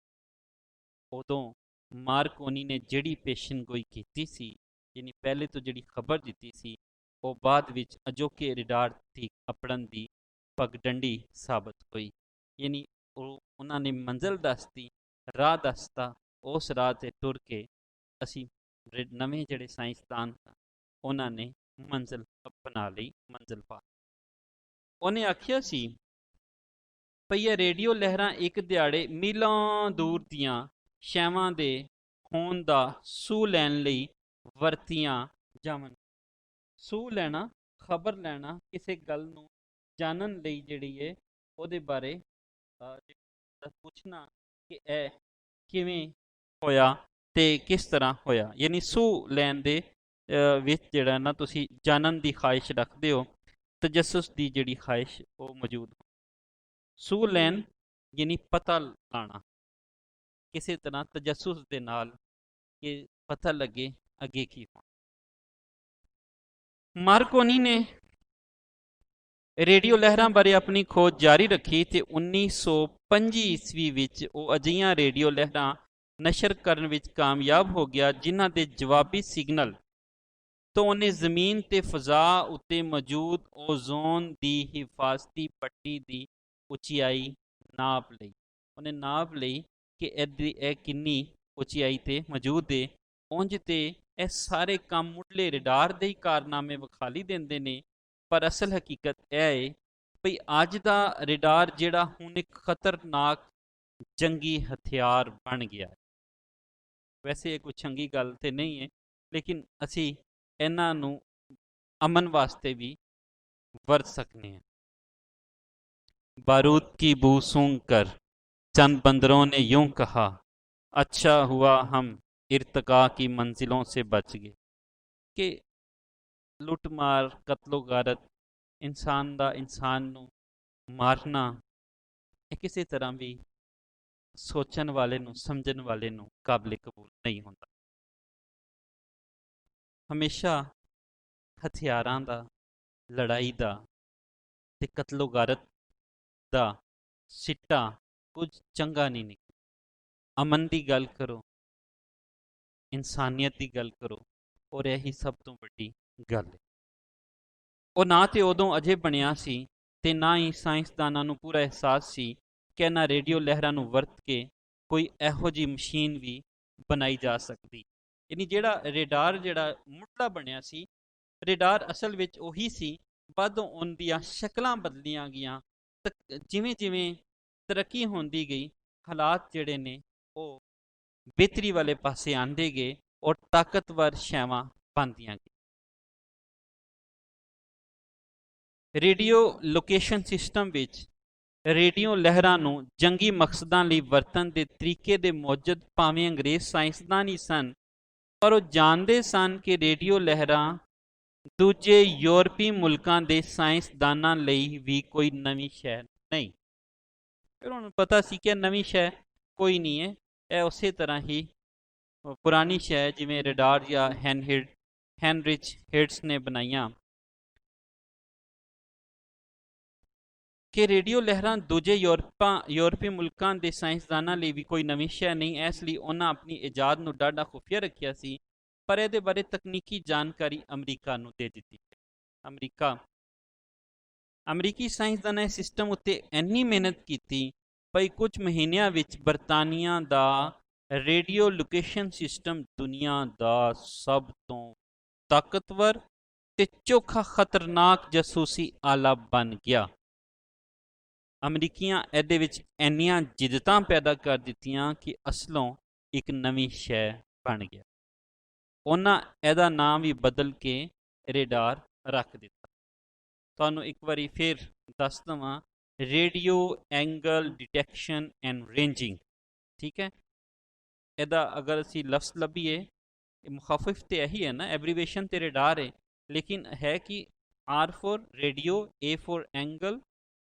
ਉਦੋਂ ਮਾਰਕੋਨੀ ਨੇ ਜਿਹੜੀ ਪੇਸ਼ਨਗੋਈ ਕੀਤੀ ਸੀ, ਯਾਨੀ ਪਹਿਲੇ ਤੋਂ ਜਿਹੜੀ ਖਬਰ ਦਿੱਤੀ ਸੀ, ਉਹ ਬਾਅਦ ਵਿੱਚ ਅਜੋਕੇ ਰਡਾਰ ਦੀ ਅੱਪੜਨ ਦੀ ਪਗਡੰਡੀ ਸਾਬਤ ਹੋਈ। ਯਾਨੀ ਉਹਨਾਂ ਨੇ ਮੰਜ਼ਿਲ ਦੱਸਤੀ, ਰਾਹ ਦੱਸਤਾ, ਉਸ ਰਾਹ 'ਤੇ ਟੁਰ ਕੇ ਅਸੀਂ ਨਵੇਂ ਜਿਹੜੇ ਸਾਇੰਸਦਾਨ ਉਹਨਾਂ ਨੇ ਮੰਜ਼ਿਲ ਬਣਾ ਲਈ, ਮੰਜ਼ਿਲ ਪਾ। ਉਹਨੇ ਆਖਿਆ ਸੀ ਭਈ ਇਹ ਰੇਡੀਓ ਲਹਿਰਾਂ ਇੱਕ ਦਿਹਾੜੇ ਮੀਲਾਂ ਦੂਰ ਦੀਆਂ ਸ਼ੈਵਾਂ ਦੇ ਹੋਣ ਦਾ ਸੂਹ ਲੈਣ ਲਈ ਵਰਤੀਆਂ ਜਾਵਨ। ਸੂਹ ਲੈਣਾ, ਖਬਰ ਲੈਣਾ, ਕਿਸੇ ਗੱਲ ਨੂੰ ਜਾਣਨ ਲਈ ਜਿਹੜੀ ਹੈ ਉਹਦੇ ਬਾਰੇ ਪੁੱਛਣਾ ਕਿ ਇਹ ਕਿਵੇਂ ਹੋਇਆ ਤੇ ਕਿਸ ਤਰ੍ਹਾਂ ਹੋਇਆ। ਯਾਨੀ ਸੂਹ ਲੈਣ ਦੇ ਵਿੱਚ ਜਿਹੜਾ ਨਾ ਤੁਸੀਂ ਜਾਣਨ ਦੀ ਖਾਹਿਸ਼ ਰੱਖਦੇ ਹੋ, ਤਜੱਸੁਸ ਦੀ ਜਿਹੜੀ ਖਾਹਿਸ਼ ਉਹ ਮੌਜੂਦ ਹੋ। ਸੂਹ ਲੈਣ ਯਾਨੀ ਪਤਾ ਲਾਣਾ, ਕਿਸੇ ਤਰ੍ਹਾਂ ਤਜੱਸੁਸ ਦੇ ਨਾਲ ਕਿ ਪਤਾ ਲੱਗੇ ਅੱਗੇ ਕੀ ਹੋਣਾ। ਮਾਰਕੋਨੀ ਨੇ ਰੇਡੀਓ ਲਹਿਰਾਂ ਬਾਰੇ ਆਪਣੀ ਖੋਜ ਜਾਰੀ ਰੱਖੀ ਤੇ 1925 ਈਸਵੀ ਵਿੱਚ ਉਹ ਅਜਿਹੀਆਂ ਰੇਡੀਓ ਲਹਿਰਾਂ ਨਸ਼ਰ ਕਰਨ ਵਿੱਚ ਕਾਮਯਾਬ ਹੋ ਗਿਆ ਜਿਨ੍ਹਾਂ ਦੇ ਜਵਾਬੀ ਸਿਗਨਲ ਤੋਂ ਉਹਨੇ ਜ਼ਮੀਨ ਤੇ ਫਜ਼ਾ ਉੱਤੇ ਮੌਜੂਦ ਓਜ਼ੋਨ ਦੀ ਹਿਫਾਜ਼ਤੀ ਪੱਟੀ ਦੀ ਉਚਾਈ ਨਾਪ ਲਈ। ਉਹਨੇ ਨਾਪ ਲਈ ਕਿ ਇਹ ਕਿੰਨੀ ਉਚਾਈ ਤੇ ਮੌਜੂਦ ਹੈ। ਉਂਝ ਤੇ ਇਹ ਸਾਰੇ ਕੰਮ ਮੁੱਢਲੇ ਰਡਾਰ ਦੇ ਹੀ ਕਾਰਨਾਮੇ ਵਿਖਾਲੀ ਦਿੰਦੇ ਨੇ, ਪਰ ਅਸਲ ਹਕੀਕਤ ਇਹ ਹੈ ਭਈ ਅੱਜ ਦਾ ਰਡਾਰ ਜਿਹੜਾ ਹੁਣ ਇੱਕ ਖਤਰਨਾਕ ਜੰਗੀ ਹਥਿਆਰ ਬਣ ਗਿਆ। ਵੈਸੇ ਇਹ ਕੋਈ ਚੰਗੀ ਗੱਲ ਤੇ ਨਹੀਂ ਹੈ, ਲੇਕਿਨ ਅਸੀਂ ਇਹਨਾਂ ਨੂੰ ਅਮਨ ਵਾਸਤੇ ਵੀ ਵਰਤ सकते हैं। बारूद की बू सूंघ कर चंद बंदरों ने यूं कहा, अच्छा हुआ हम इर्तका की मंजिलों से बच गए। कि लुट मार कत्लो गारत इंसान ਦਾ ਇਨਸਾਨ ਨੂੰ ਮਾਰਨਾ ਇਹ ਕਿਸੇ ਤਰ੍ਹਾਂ ਵੀ ਸੋਚਣ ਵਾਲੇ ਨੂੰ, ਸਮਝਣ ਵਾਲੇ ਨੂੰ ਕਾਬਲੇ ਕਬੂਲ ਨਹੀਂ ਹੁੰਦਾ। ਹਮੇਸ਼ਾ ਹਥਿਆਰਾਂ ਦਾ, ਲੜਾਈ ਦਾ ਤੇ ਕਤਲੋ ਗਾਰਤ ਦਾ ਸਿੱਟਾ ਕੁਝ ਚੰਗਾ ਨਹੀਂ ਨਿਕਲਦਾ। ਅਮਨ ਦੀ ਗੱਲ ਕਰੋ, ਇਨਸਾਨੀਅਤ ਦੀ ਗੱਲ ਕਰੋ, ਔਰ ਇਹੀ ਸਭ ਤੋਂ ਵੱਡੀ ਗੱਲ ਹੈ। ਉਹ ਨਾ ਤੇ ਉਦੋਂ ਅਜੇ ਬਣਿਆ ਸੀ ਤੇ ਨਾ ਹੀ ਸਾਇੰਸਦਾਨਾਂ ਨੂੰ ਪੂਰਾ ਅਹਿਸਾਸ ਸੀ ਕਿ ਇਹਨਾਂ ਰੇਡੀਓ ਲਹਿਰਾਂ ਨੂੰ ਵਰਤ ਕੇ ਕੋਈ ਇਹੋ ਜਿਹੀ ਮਸ਼ੀਨ ਵੀ ਬਣਾਈ ਜਾ ਸਕਦੀ। ਯਾਨੀ ਜਿਹੜਾ ਰੇਡਾਰ ਜਿਹੜਾ ਮੁੱਢਲਾ ਬਣਿਆ ਸੀ, ਰੇਡਾਰ ਅਸਲ ਵਿੱਚ ਉਹੀ ਸੀ, ਬਾਅਦੋਂ ਉਹਦੀਆਂ ਸ਼ਕਲਾਂ ਬਦਲੀਆਂ ਗਈਆਂ। ਜਿਵੇਂ ਜਿਵੇਂ ਤਰੱਕੀ ਹੁੰਦੀ ਗਈ, ਹਾਲਾਤ ਜਿਹੜੇ ਨੇ ਉਹ ਬਿਹਤਰੀ ਵਾਲੇ ਪਾਸੇ ਆਉਂਦੇ ਗਏ ਔਰ ਤਾਕਤਵਰ ਸ਼ੈਵਾਂ ਬਣਦੀਆਂ ਗਈਆਂ। ਰੇਡੀਓ ਲੋਕੇਸ਼ਨ ਸਿਸਟਮ ਵਿੱਚ ਰੇਡੀਓ ਲਹਿਰਾਂ ਨੂੰ ਜੰਗੀ ਮਕਸਦਾਂ ਲਈ ਵਰਤਣ ਦੇ ਤਰੀਕੇ ਦੇ ਮੌਜੂਦ ਭਾਵੇਂ ਅੰਗਰੇਜ਼ ਸਾਇੰਸਦਾਨ ਹੀ ਸਨ, ਪਰ ਉਹ ਜਾਣਦੇ ਸਨ ਕਿ ਰੇਡੀਓ ਲਹਿਰਾਂ ਦੂਜੇ ਯੂਰਪੀ ਮੁਲਕਾਂ ਦੇ ਸਾਇੰਸਦਾਨਾਂ ਲਈ ਵੀ ਕੋਈ ਨਵੀਂ ਸ਼ੈ ਨਹੀਂ। ਫਿਰ ਉਹਨਾਂ ਨੂੰ ਪਤਾ ਸੀ ਕਿ ਨਵੀਂ ਸ਼ੈ ਕੋਈ ਨਹੀਂ ਹੈ, ਇਹ ਉਸੇ ਤਰ੍ਹਾਂ ਹੀ ਪੁਰਾਣੀ ਸ਼ੈ ਜਿਵੇਂ ਰਡਾਰ ਜਾਂ ਹੈਨਰਿਚ ਹਿਟਸ ਨੇ ਬਣਾਈਆਂ ਕਿ ਰੇਡੀਓ ਲਹਿਰਾਂ ਦੂਜੇ ਯੂਰਪੀ ਮੁਲਕਾਂ ਦੇ ਸਾਇੰਸਦਾਨਾਂ ਲਈ ਵੀ ਕੋਈ ਨਵੀਂ ਸ਼ੈ ਨਹੀਂ। ਇਸ ਲਈ ਉਹਨਾਂ ਆਪਣੀ ਇਜਾਦ ਨੂੰ ਡਾਢਾ ਖੁਫੀਆ ਰੱਖਿਆ ਸੀ, ਪਰ ਇਹਦੇ ਬਾਰੇ ਤਕਨੀਕੀ ਜਾਣਕਾਰੀ ਅਮਰੀਕਾ ਨੂੰ ਦੇ ਦਿੱਤੀ। ਅਮਰੀਕੀ ਸਾਇੰਸਦਾਨਾਂ ਇਸ ਸਿਸਟਮ ਉੱਤੇ ਇੰਨੀ ਮਿਹਨਤ ਕੀਤੀ ਭਈ ਕੁਝ ਮਹੀਨਿਆਂ ਵਿੱਚ ਬਰਤਾਨੀਆ ਦਾ ਰੇਡੀਓ ਲੋਕੇਸ਼ਨ ਸਿਸਟਮ ਦੁਨੀਆ ਦਾ ਸਭ ਤੋਂ ਤਾਕਤਵਰ ਤੇ ਚੋਖਾ ਖਤਰਨਾਕ ਜਾਸੂਸੀ ਆਲਾ ਬਣ ਗਿਆ। ਅਮਰੀਕੀਆਂ ਇਹਦੇ ਵਿੱਚ ਇੰਨੀਆਂ ਜਿੱਦਤਾਂ ਪੈਦਾ ਕਰ ਦਿੱਤੀਆਂ ਕਿ ਅਸਲੋਂ ਇੱਕ ਨਵੀਂ ਸ਼ੈ ਬਣ ਗਿਆ। ਉਹਨਾਂ ਇਹਦਾ ਨਾਮ ਵੀ ਬਦਲ ਕੇ ਰੇਡਾਰ ਰੱਖ ਦਿੱਤਾ। ਤੁਹਾਨੂੰ ਇੱਕ ਵਾਰੀ ਫਿਰ ਦੱਸ ਦੇਵਾਂ, ਰੇਡੀਓ ਐਂਗਲ ਡਿਟੈਕਸ਼ਨ ਐਂਡ ਰੇਂਜਿੰਗ, ਠੀਕ ਹੈ। ਇਹਦਾ ਅਗਰ ਅਸੀਂ ਲਫ਼ਜ਼ ਲੱਭੀਏ, ਮੁਖਾਫਿਫ ਤੇ ਇਹੀ ਹੈ ਨਾ, ਐਬਰੀਵੇਸ਼ਨ ਤੇ ਰੇਡਾਰ ਹੈ, ਲੇਕਿਨ ਹੈ ਕਿ R for radio, A for angle,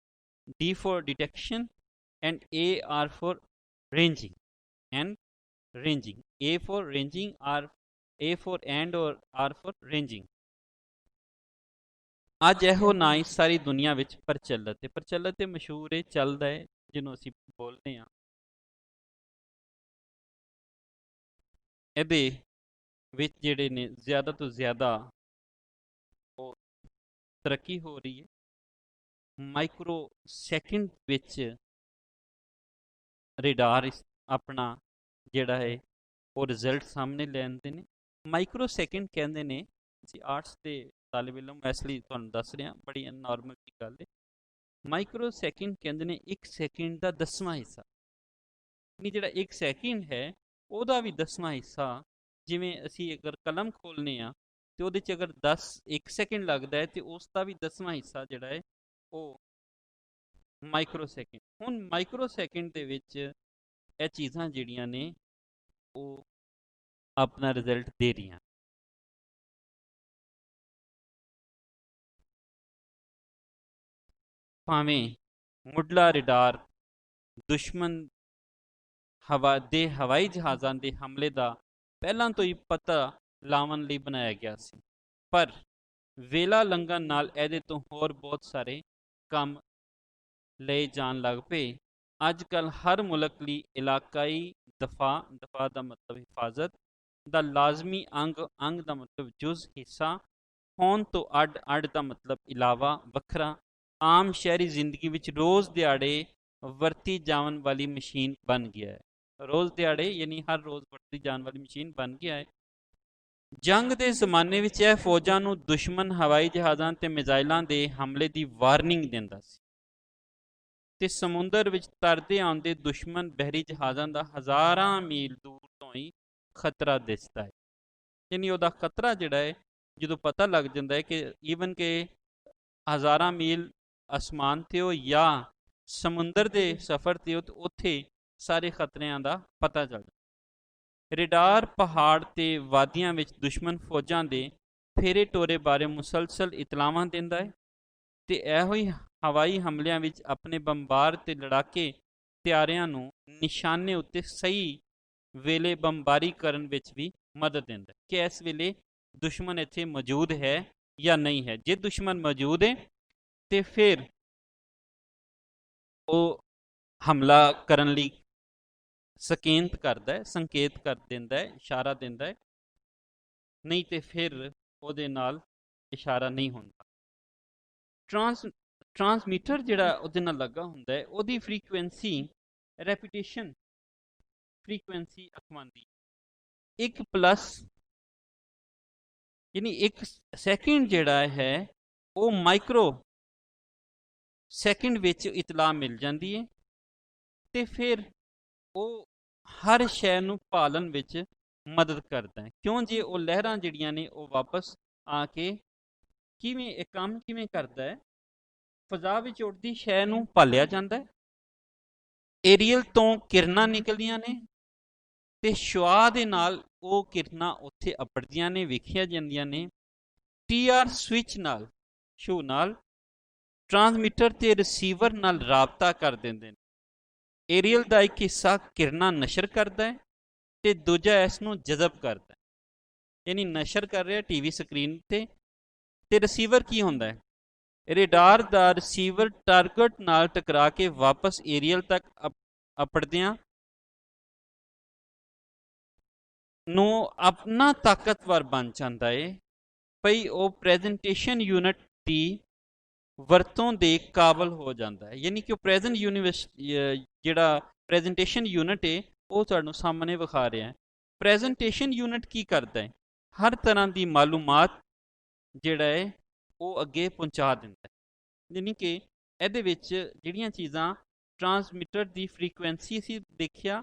D for detection and AR for ranging and ranging. A for ranging, A for and or R for ranging. ਅੱਜ ਇਹੋ ਨਾ ਹੀ ਸਾਰੀ ਦੁਨੀਆ ਵਿੱਚ ਪ੍ਰਚਲਿਤ ਹੈ, ਮਸ਼ਹੂਰ ਹੈ, ਚੱਲਦਾ ਹੈ, ਜਿਹਨੂੰ ਅਸੀਂ ਬੋਲਦੇ ਹਾਂ। ਇਹਦੇ ਵਿੱਚ ਜਿਹੜੇ ਨੇ ਜ਼ਿਆਦਾ ਤੋਂ ਜ਼ਿਆਦਾ ਉਹ ਤਰੱਕੀ ਹੋ ਰਹੀ ਹੈ। ਮਾਈਕਰੋ ਸੈਕਿੰਡ ਵਿੱਚ ਰੇਡਾਰ ਆਪਣਾ ਜਿਹੜਾ ਹੈ ਉਹ ਰਿਜ਼ਲਟ ਸਾਹਮਣੇ ਲੈਂਦੇ ਨੇ। ਮਾਈਕਰੋ ਸੈਕਿੰਡ ਕਹਿੰਦੇ ਨੇ, ਅਸੀਂ ਆਰਟਸ ਦੇ ਤਾਲਿਬ ਇਲਮ ਇਸ ਲਈ ਤੁਹਾਨੂੰ ਦੱਸ ਰਿਹਾ, ਬੜੀ ਨੋਰਮਲ ਦੀ ਗੱਲ ਹੈ। ਮਾਈਕਰੋ ਸੈਕਿੰਡ ਕਹਿੰਦੇ ਨੇ 1 ਸੈਕਿੰਡ ਦਾ 10ਵਾਂ ਹਿੱਸਾ, ਨਹੀਂ ਜਿਹੜਾ 1 ਸੈਕਿੰਡ ਹੈ ਉਹਦਾ ਵੀ 10ਵਾਂ ਹਿੱਸਾ। ਜਿਵੇਂ ਅਸੀਂ ਅਗਰ ਕਲਮ ਖੋਲ੍ਹਨੇ ਆ ਤੇ ਉਹਦੇ 'ਚ ਅਗਰ 1 ਸੈਕਿੰਡ ਲੱਗਦਾ ਹੈ ਤੇ ਉਸ ਦਾ ਵੀ 10ਵਾਂ ਹਿੱਸਾ ਜਿਹੜਾ ਹੈ ਉਹ ਮਾਈਕਰੋ ਸੈਕਿੰਡ। ਹੁਣ ਮਾਈਕਰੋ ਸੈਕਿੰਡ ਦੇ ਵਿੱਚ ਇਹ ਚੀਜ਼ਾਂ ਜਿਹੜੀਆਂ ਨੇ ਉਹ ਆਪਣਾ ਰਿਜ਼ਲਟ ਦੇ ਰਹੀਆਂ। ਭਾਵੇਂ ਮੁੱਢਲਾ ਰਡਾਰ ਦੁਸ਼ਮਣ ਹਵਾਈ ਜਹਾਜ਼ਾਂ ਦੇ ਹਮਲੇ ਦਾ ਪਹਿਲਾਂ ਤੋਂ ਹੀ ਪਤਾ ਲਾਉਣ ਲਈ ਬਣਾਇਆ ਗਿਆ ਸੀ, ਪਰ ਵੇਲਾ ਲੰਘਣ ਨਾਲ ਇਹਦੇ ਤੋਂ ਹੋਰ ਬਹੁਤ ਸਾਰੇ ਕੰਮ ਲਏ ਜਾਣ ਲੱਗ ਪਏ। ਅੱਜ ਕੱਲ੍ਹ ਹਰ ਮੁਲਕ ਲਈ ਇਲਾਕਾਈ ਦਫਾ ਦਾ ਮਤਲਬ ਹਿਫਾਜ਼ਤ ਦਾ ਲਾਜ਼ਮੀ ਅੰਗ ਦਾ ਮਤਲਬ ਜੁਜ਼ ਹਿੱਸਾ ਹੋਣ ਤੋਂ ਅੱਡ ਦਾ ਮਤਲਬ ਇਲਾਵਾ ਵੱਖਰਾ ਆਮ ਸ਼ਹਿਰੀ ਜ਼ਿੰਦਗੀ ਵਿੱਚ ਰੋਜ਼ ਦਿਹਾੜੇ ਵਰਤੀ ਜਾਣ ਵਾਲੀ ਮਸ਼ੀਨ ਬਣ ਗਿਆ ਹੈ। ਰੋਜ਼ ਦਿਹਾੜੇ ਯਾਨੀ ਹਰ ਰੋਜ਼ ਵਰਤੀ ਜਾਣ ਵਾਲੀ ਮਸ਼ੀਨ ਬਣ ਗਿਆ ਹੈ। ਜੰਗ ਦੇ ਜ਼ਮਾਨੇ ਵਿੱਚ ਇਹ ਫੌਜਾਂ ਨੂੰ ਦੁਸ਼ਮਣ ਹਵਾਈ ਜਹਾਜ਼ਾਂ ਤੇ ਮਿਜ਼ਾਈਲਾਂ ਦੇ ਹਮਲੇ ਦੀ ਵਾਰਨਿੰਗ ਦਿੰਦਾ ਸੀ ਤੇ ਸਮੁੰਦਰ ਵਿੱਚ ਤਰਦੇ ਆਉਂਦੇ ਦੁਸ਼ਮਣ ਬਹਿਰੀ ਜਹਾਜ਼ਾਂ ਦਾ ਹਜ਼ਾਰਾਂ ਮੀਲ ਦੂਰ ਤੋਂ ਹੀ ਖਤਰਾ ਦਿਸਦਾ ਹੈ। ਯਾਨੀ ਉਹਦਾ ਖਤਰਾ ਜਿਹੜਾ ਹੈ ਜਦੋਂ ਪਤਾ ਲੱਗ ਜਾਂਦਾ ਹੈ ਕਿ ਈਵਨ ਕਿ ਹਜ਼ਾਰਾਂ ਮੀਲ ਅਸਮਾਨ 'ਤੇ ਹੋ ਜਾਂ ਸਮੁੰਦਰ ਦੇ ਸਫ਼ਰ 'ਤੇ ਹੋ, ਉੱਥੇ ਸਾਰੇ ਖਤਰਿਆਂ ਦਾ ਪਤਾ ਚੱਲਦਾ। ਰੇਡਾਰ ਪਹਾੜ ਤੇ ਵਾਦੀਆਂ ਵਿੱਚ ਦੁਸ਼ਮਣ ਫੌਜਾਂ ਦੇ ਫੇਰੇ ਟੋਰੇ ਬਾਰੇ ਮੁਸਲਸਲ ਇਤਲਾਵਾਂ ਦਿੰਦਾ ਹੈ ਤੇ ਇਹੋ ਹੀ ਹਵਾਈ ਹਮਲਿਆਂ ਵਿੱਚ ਆਪਣੇ ਬੰਬਾਰ ਤੇ ਲੜਾਕੇ ਤਿਆਰਿਆਂ ਨੂੰ ਨਿਸ਼ਾਨੇ ਉੱਤੇ ਸਹੀ ਵੇਲੇ ਬੰਬਾਰੀ ਕਰਨ ਵਿੱਚ ਵੀ ਮਦਦ ਦਿੰਦਾ ਹੈ ਕਿ ਇਸ ਵੇਲੇ ਦੁਸ਼ਮਣ ਇੱਥੇ ਮੌਜੂਦ ਹੈ ਜਾਂ ਨਹੀਂ ਹੈ। ਜੇ ਦੁਸ਼ਮਣ ਮੌਜੂਦ ਹੈ ਤੇ ਫਿਰ ਉਹ ਹਮਲਾ ਕਰਨ ਲਈ ਸੰਕੇਤ ਕਰ ਦਿੰਦਾ ਹੈ, ਇਸ਼ਾਰਾ ਦਿੰਦਾ ਹੈ, ਨਹੀਂ ਤੇ ਫਿਰ ਉਹਦੇ ਨਾਲ ਇਸ਼ਾਰਾ ਨਹੀਂ ਹੁੰਦਾ। ਟਰਾਂਸਮੀਟਰ ਜਿਹੜਾ ਉਹਦੇ ਨਾਲ ਲੱਗਾ ਹੁੰਦਾ ਹੈ ਉਹਦੀ ਫ੍ਰੀਕੁਐਂਸੀ ਰੈਪੀਟੇਸ਼ਨ ਫ੍ਰੀਕੁਐਂਸੀ ਅਖਵਾਉਂਦੀ 1+ ਯਾਨੀ 1 ਸੈਕਿੰਡ ਜਿਹੜਾ ਹੈ ਉਹ ਮਾਈਕਰੋ ਸੈਕਿੰਡ ਵਿੱਚ ਇਤਲਾਹ ਮਿਲ ਜਾਂਦੀ ਹੈ ਤੇ ਫਿਰ ਉਹ ਹਰ ਸ਼ੈ ਨੂੰ ਭਾਲਣ ਵਿੱਚ ਮਦਦ ਕਰਦਾ ਹੈ। ਕਿਉਂ ਜੇ ਉਹ ਲਹਿਰਾਂ ਜਿਹੜੀਆਂ ਨੇ ਉਹ ਵਾਪਸ ਆ ਕੇ ਇਹ ਕੰਮ ਕਿਵੇਂ ਕਰਦਾ ਹੈ, ਫਜ਼ਾ ਵਿੱਚ ਉੱਡਦੀ ਸ਼ੈ ਨੂੰ ਭਾਲਿਆ ਜਾਂਦਾ ਹੈ, ਏਰੀਅਲ ਤੋਂ ਕਿਰਨਾਂ ਨਿਕਲਦੀਆਂ ਨੇ ਤੇ ਸ਼ੁਆ ਦੇ ਨਾਲ ਉਹ ਕਿਰਨਾਂ ਉੱਥੇ ਅਪੜਦੀਆਂ ਨੇ, ਵੇਖੀਆਂ ਜਾਂਦੀਆਂ ਨੇ। TR ਸਵਿਚ ਨਾਲ ਟਰਾਂਸਮੀਟਰ ਤੇ ਰਿਸੀਵਰ ਨਾਲ ਰਾਬਤਾ ਕਰ ਦਿੰਦੇ ਨੇ ਏਰੀਅਲ ਦਾ ਇੱਕ ਹਿੱਸਾ ਕਿਰਨਾਂ ਨਸ਼ਰ ਕਰਦਾ ਹੈ ਤੇ ਦੂਜਾ ਇਸ ਨੂੰ ਜਜ਼ਬ ਕਰਦਾ ਹੈ। ਯਾਨੀ ਨਸ਼ਰ ਕਰ ਰਿਹਾ ਟੀਵੀ ਸਕਰੀਨ ਤੇ ਰਿਸੀਵਰ ਕੀ ਹੁੰਦਾ ਹੈ? ਰੇਡਾਰ ਦਾ ਰਿਸੀਵਰ ਟਾਰਗੇਟ ਨਾਲ ਟਕਰਾ ਕੇ ਵਾਪਸ ਏਰੀਅਲ ਤੱਕ ਆਪੜਦਿਆਂ ਨੂੰ ਆਪਣਾ ਤਾਕਤਵਰ ਬਣ ਜਾਂਦਾ ਹੈ ਭਈ ਉਹ ਪ੍ਰੈਜੈਂਟੇਸ਼ਨ ਯੂਨਿਟ ਦੀ ਵਰਤੋਂ ਦੇ ਕਾਬਲ ਹੋ ਜਾਂਦਾ ਹੈ। ਯਾਨੀ ਕਿ ਉਹ ਪ੍ਰੈਜ਼ੈਂਟ ਜਿਹੜਾ ਪ੍ਰੈਜੈਂਟੇਸ਼ਨ ਯੂਨਿਟ ਹੈ ਉਹ ਤੁਹਾਨੂੰ ਸਾਹਮਣੇ ਵਿਖਾ ਰਿਹਾ ਹੈ। ਪ੍ਰੈਜੈਂਟੇਸ਼ਨ ਯੂਨਿਟ ਕੀ ਕਰਦਾ ਹੈ? ਹਰ ਤਰ੍ਹਾਂ ਦੀ ਮਾਲੂਮਾਤ ਜਿਹੜਾ ਹੈ ਉਹ ਅੱਗੇ ਪਹੁੰਚਾ ਦਿੰਦਾ ਹੈ। ਯਾਨੀ ਕਿ ਇਹਦੇ ਵਿੱਚ ਜਿਹੜੀਆਂ ਚੀਜ਼ਾਂ ਟਰਾਂਸਮਿਟਰ ਦੀ ਫ੍ਰੀਕੁਐਂਸੀ ਅਸੀਂ ਦੇਖਿਆ,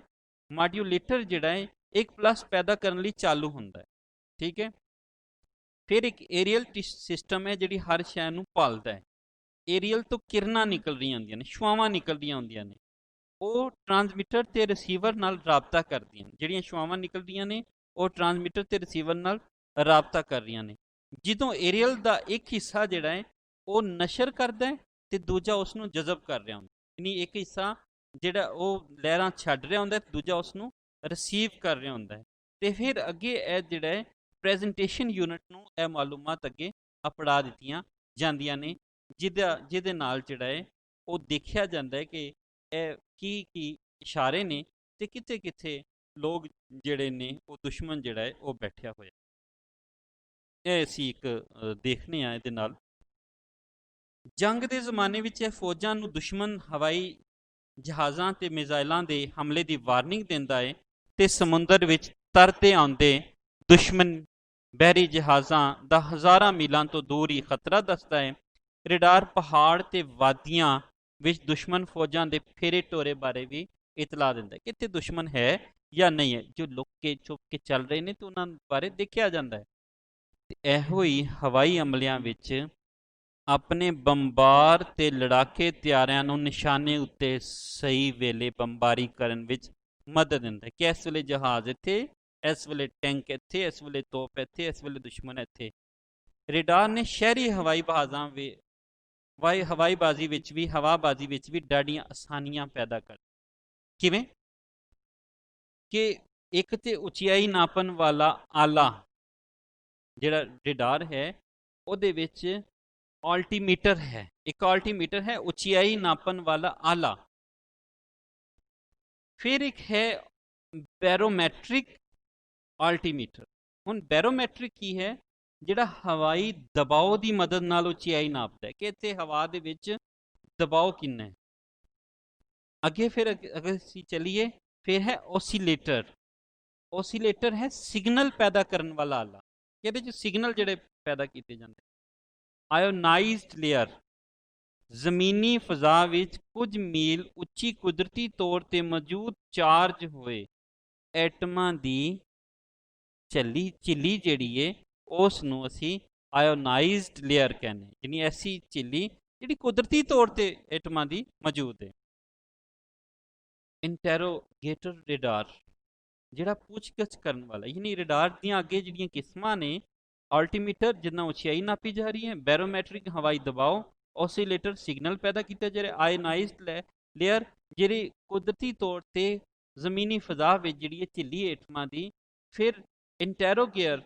ਮਾਡਿਊਲੇਟਰ ਜਿਹੜਾ ਹੈ ਇੱਕ ਪਲਸ ਪੈਦਾ ਕਰਨ ਲਈ ਚਾਲੂ ਹੁੰਦਾ ਹੈ। ਠੀਕ ਹੈ। ਫਿਰ ਇੱਕ ਏਰੀਅਲ ਸਿਸਟਮ ਹੈ ਜਿਹੜੀ ਹਰ ਸ਼ੈ ਨੂੰ ਪਾਲਦਾ ਹੈ। ਏਰੀਅਲ ਤੋਂ ਕਿਰਨਾਂ ਨਿਕਲ ਰਹੀਆਂ ਹੁੰਦੀਆਂ ਨੇ, ਛੁਆਵਾਂ ਨਿਕਲ ਰਹੀਆਂ ਹੁੰਦੀਆਂ ਨੇ, ਉਹ ਟਰਾਂਸਮਿਟਰ ਤੇ ਰਿਸੀਵਰ ਨਾਲ ਰਾਬਤਾ ਕਰਦੀਆਂ ਨੇ। ਜਿਹੜੀਆਂ ਛੁਆਵਾਂ ਨਿਕਲਦੀਆਂ ਨੇ ਉਹ ਟਰਾਂਸਮਿਟਰ ਤੇ ਰਿਸੀਵਰ ਨਾਲ ਰਾਬਤਾ ਕਰ ਰਹੀਆਂ ਨੇ। ਜਦੋਂ ਏਰੀਅਲ ਦਾ ਇੱਕ ਹਿੱਸਾ ਜਿਹੜਾ ਹੈ ਉਹ ਨਸ਼ਰ ਕਰਦਾ ਹੈ ਤੇ ਦੂਜਾ ਉਸ ਨੂੰ ਜਜ਼ਬ ਕਰ ਰਿਹਾ ਹੁੰਦਾ। ਯਾਨੀ ਇੱਕ ਹਿੱਸਾ ਜਿਹੜਾ ਉਹ ਲਹਿਰਾਂ ਛੱਡ ਰਿਹਾ ਹੁੰਦਾ, ਦੂਜਾ ਉਸ ਨੂੰ ਰਿਸੀਵ ਕਰ ਰਿਹਾ ਹੁੰਦਾ ਹੈ। ਤੇ ਫਿਰ ਅੱਗੇ ਇਹ ਜਿਹੜਾ ਹੈ ਪ੍ਰੈਜੈਂਟੇਸ਼ਨ ਯੂਨਿਟ ਨੂੰ ਇਹ ਮਾਲੂਮਾਤ ਅੱਗੇ ਅਪੜਾ ਦਿੱਤੀਆਂ ਜਾਂਦੀਆਂ ਨੇ, ਜਿਹਦੇ ਨਾਲ ਜਿਹੜਾ ਹੈ ਉਹ ਦੇਖਿਆ ਜਾਂਦਾ ਹੈ ਕਿ ਇਹ ਕੀ ਇਸ਼ਾਰੇ ਨੇ ਤੇ ਕਿੱਥੇ ਕਿੱਥੇ ਲੋਕ ਜਿਹੜੇ ਨੇ ਉਹ ਦੁਸ਼ਮਣ ਜਿਹੜਾ ਹੈ ਉਹ ਬੈਠਿਆ ਹੋਇਆ। ਇਹ ਅਸੀਂ ਇੱਕ ਦੇਖਦੇ ਹਾਂ। ਇਹਦੇ ਨਾਲ ਜੰਗ ਦੇ ਜ਼ਮਾਨੇ ਵਿੱਚ ਇਹ ਫੌਜਾਂ ਨੂੰ ਦੁਸ਼ਮਣ ਹਵਾਈ ਜਹਾਜ਼ਾਂ ਤੇ ਮਿਜ਼ਾਈਲਾਂ ਦੇ ਹਮਲੇ ਦੀ ਵਾਰਨਿੰਗ ਦਿੰਦਾ ਹੈ ਤੇ ਸਮੁੰਦਰ ਵਿੱਚ ਤਰਤੇ ਆਉਂਦੇ ਦੁਸ਼ਮਣ ਬਹਿਰੀ ਜਹਾਜ਼ਾਂ ਦਾ ਹਜ਼ਾਰਾਂ ਮੀਲਾਂ ਤੋਂ ਦੂਰ ਹੀ ਖਤਰਾ ਦੱਸਦਾ ਹੈ। ਰੇਡਾਰ ਪਹਾੜ ਤੇ ਵਾਦੀਆਂ ਵਿੱਚ ਦੁਸ਼ਮਣ ਫੌਜਾਂ ਦੇ ਫੇਰੇ ਟੋਰੇ ਬਾਰੇ ਵੀ ਇਤਲਾ ਦਿੰਦਾ ਹੈ ਕਿ ਇੱਥੇ ਦੁਸ਼ਮਣ ਹੈ ਜਾਂ ਨਹੀਂ ਹੈ। ਜੋ ਲੁੱਕ ਕੇ ਛੁਪ ਕੇ ਚੱਲ ਰਹੇ ਨੇ ਤੇ ਉਹਨਾਂ ਬਾਰੇ ਦੇਖਿਆ ਜਾਂਦਾ ਹੈ। ਤੇ ਇਹੋ ਹੀ ਹਵਾਈ ਹਮਲਿਆਂ ਵਿੱਚ ਆਪਣੇ ਬੰਬਾਰ ਤੇ ਲੜਾਕੇ ਤਿਆਰਿਆਂ ਨੂੰ ਨਿਸ਼ਾਨੇ ਉੱਤੇ ਸਹੀ ਵੇਲੇ ਬੰਬਾਰੀ ਕਰਨ ਵਿੱਚ ਮਦਦ ਦਿੰਦਾ ਹੈ ਕਿ ਇਸ ਵੇਲੇ ਜਹਾਜ਼ ਇੱਥੇ, ਇਸ ਵੇਲੇ ਟੈਂਕ ਇੱਥੇ, ਇਸ ਵੇਲੇ ਤੋਪ ਇੱਥੇ, ਇਸ ਵੇਲੇ ਦੁਸ਼ਮਣ ਇੱਥੇ। ਰੇਡਾਰ ਨੇ ਸ਼ਹਿਰੀ ਹਵਾਈਬਾਜ਼ੀ ਵਿੱਚ ਵੀ ਡਾਢੀਆਂ ਆਸਾਨੀਆਂ ਪੈਦਾ ਕਰ। ਕਿਵੇਂ ਕਿ ਇੱਕ ਤੇ ਉਚਾਈ ਨਾਪਣ ਵਾਲਾ ਆਲਾ ਜਿਹੜਾ ਰੇਡਾਰ ਹੈ ਉਹਦੇ ਵਿੱਚ ਆਲਟੀਮੀਟਰ ਹੈ। ਇੱਕ ਆਲਟੀਮੀਟਰ ਹੈ ਉਚਾਈ ਨਾਪਣ ਵਾਲਾ ਆਲਾ। ਫਿਰ ਇੱਕ ਹੈ ਬੈਰੋਮੈਟ੍ਰਿਕ ਆਲਟੀਮੀਟਰ। ਹੁਣ ਬੈਰੋਮੈਟ੍ਰਿਕ ਕੀ ਹੈ? ਜਿਹੜਾ ਹਵਾਈ ਦਬਾਅ ਦੀ ਮਦਦ ਨਾਲ ਉਚਾਈ ਨਾਪਦਾ ਹੈ ਕਿ ਇੱਥੇ ਹਵਾ ਦੇ ਵਿੱਚ ਦਬਾਅ ਕਿੰਨਾ ਹੈ। ਅੱਗੇ ਫਿਰ ਅਗਰ ਅਸੀਂ ਚਲੀਏ ਫਿਰ ਹੈ ਓਸੀਲੇਟਰ। ਓਸੀਲੇਟਰ ਹੈ ਸਿਗਨਲ ਪੈਦਾ ਕਰਨ ਵਾਲਾ ਆਲਾ। ਇਹਦੇ 'ਚ ਸਿਗਨਲ ਜਿਹੜੇ ਪੈਦਾ ਕੀਤੇ ਜਾਂਦੇ। ਆਇਓਨਾਈਜ਼ਡ ਲੇਅਰ ਜ਼ਮੀਨੀ ਫਜ਼ਾ ਵਿੱਚ ਕੁਝ ਮੀਲ ਉੱਚੀ ਕੁਦਰਤੀ ਤੌਰ ਤੇ ਮੌਜੂਦ ਚਾਰਜ ਹੋਏ ਐਟਮਾਂ ਦੀ ਝਿੱਲੀ ਜਿਹੜੀ ਹੈ ਉਸ ਨੂੰ ਅਸੀਂ ਆਇਓਨਾਈਜ਼ਡ ਲੇਅਰ ਕਹਿੰਦੇ। ਯਾਨੀ ਐਸੀ ਝਿੱਲੀ ਜਿਹੜੀ ਕੁਦਰਤੀ ਤੌਰ ਤੇ ਐਟਮਾਂ ਦੀ ਮੌਜੂਦ ਹੈ। ਇੰਟਰੋਗੇਟਰ ਰੇਡਾਰ ਜਿਹੜਾ ਪੁੱਛਗਿੱਛ ਕਰਨ ਵਾਲਾ। ਯਾਨੀ ਰੇਡਾਰ ਦੀਆਂ ਅੱਗੇ ਜਿਹੜੀਆਂ ਕਿਸਮਾਂ ਨੇ, ਆਲਟੀਮੀਟਰ ਜਿੰਨਾ ਉਚਾਈ ਨਾਪੀ ਜਾ ਰਹੀ ਹੈ, ਬੈਰੋਮੈਟ੍ਰਿਕ ਹਵਾਈ ਦਬਾਅ, ਓਸੀਲੇਟਰ ਸਿਗਨਲ ਪੈਦਾ ਕੀਤਾ ਜਾ ਰਿਹਾ, ਆਇਓਨਾਈਜ਼ਡ ਲੇਅਰ ਜਿਹੜੀ ਕੁਦਰਤੀ ਤੌਰ ਤੇ ਜ਼ਮੀਨੀ ਫਜ਼ਾ ਵਿੱਚ ਜਿਹੜੀ ਹੈ ਝਿੱਲੀ ਐਟਮਾਂ ਦੀ। ਫਿਰ ਇੰਟਰੋਗੇਟਰ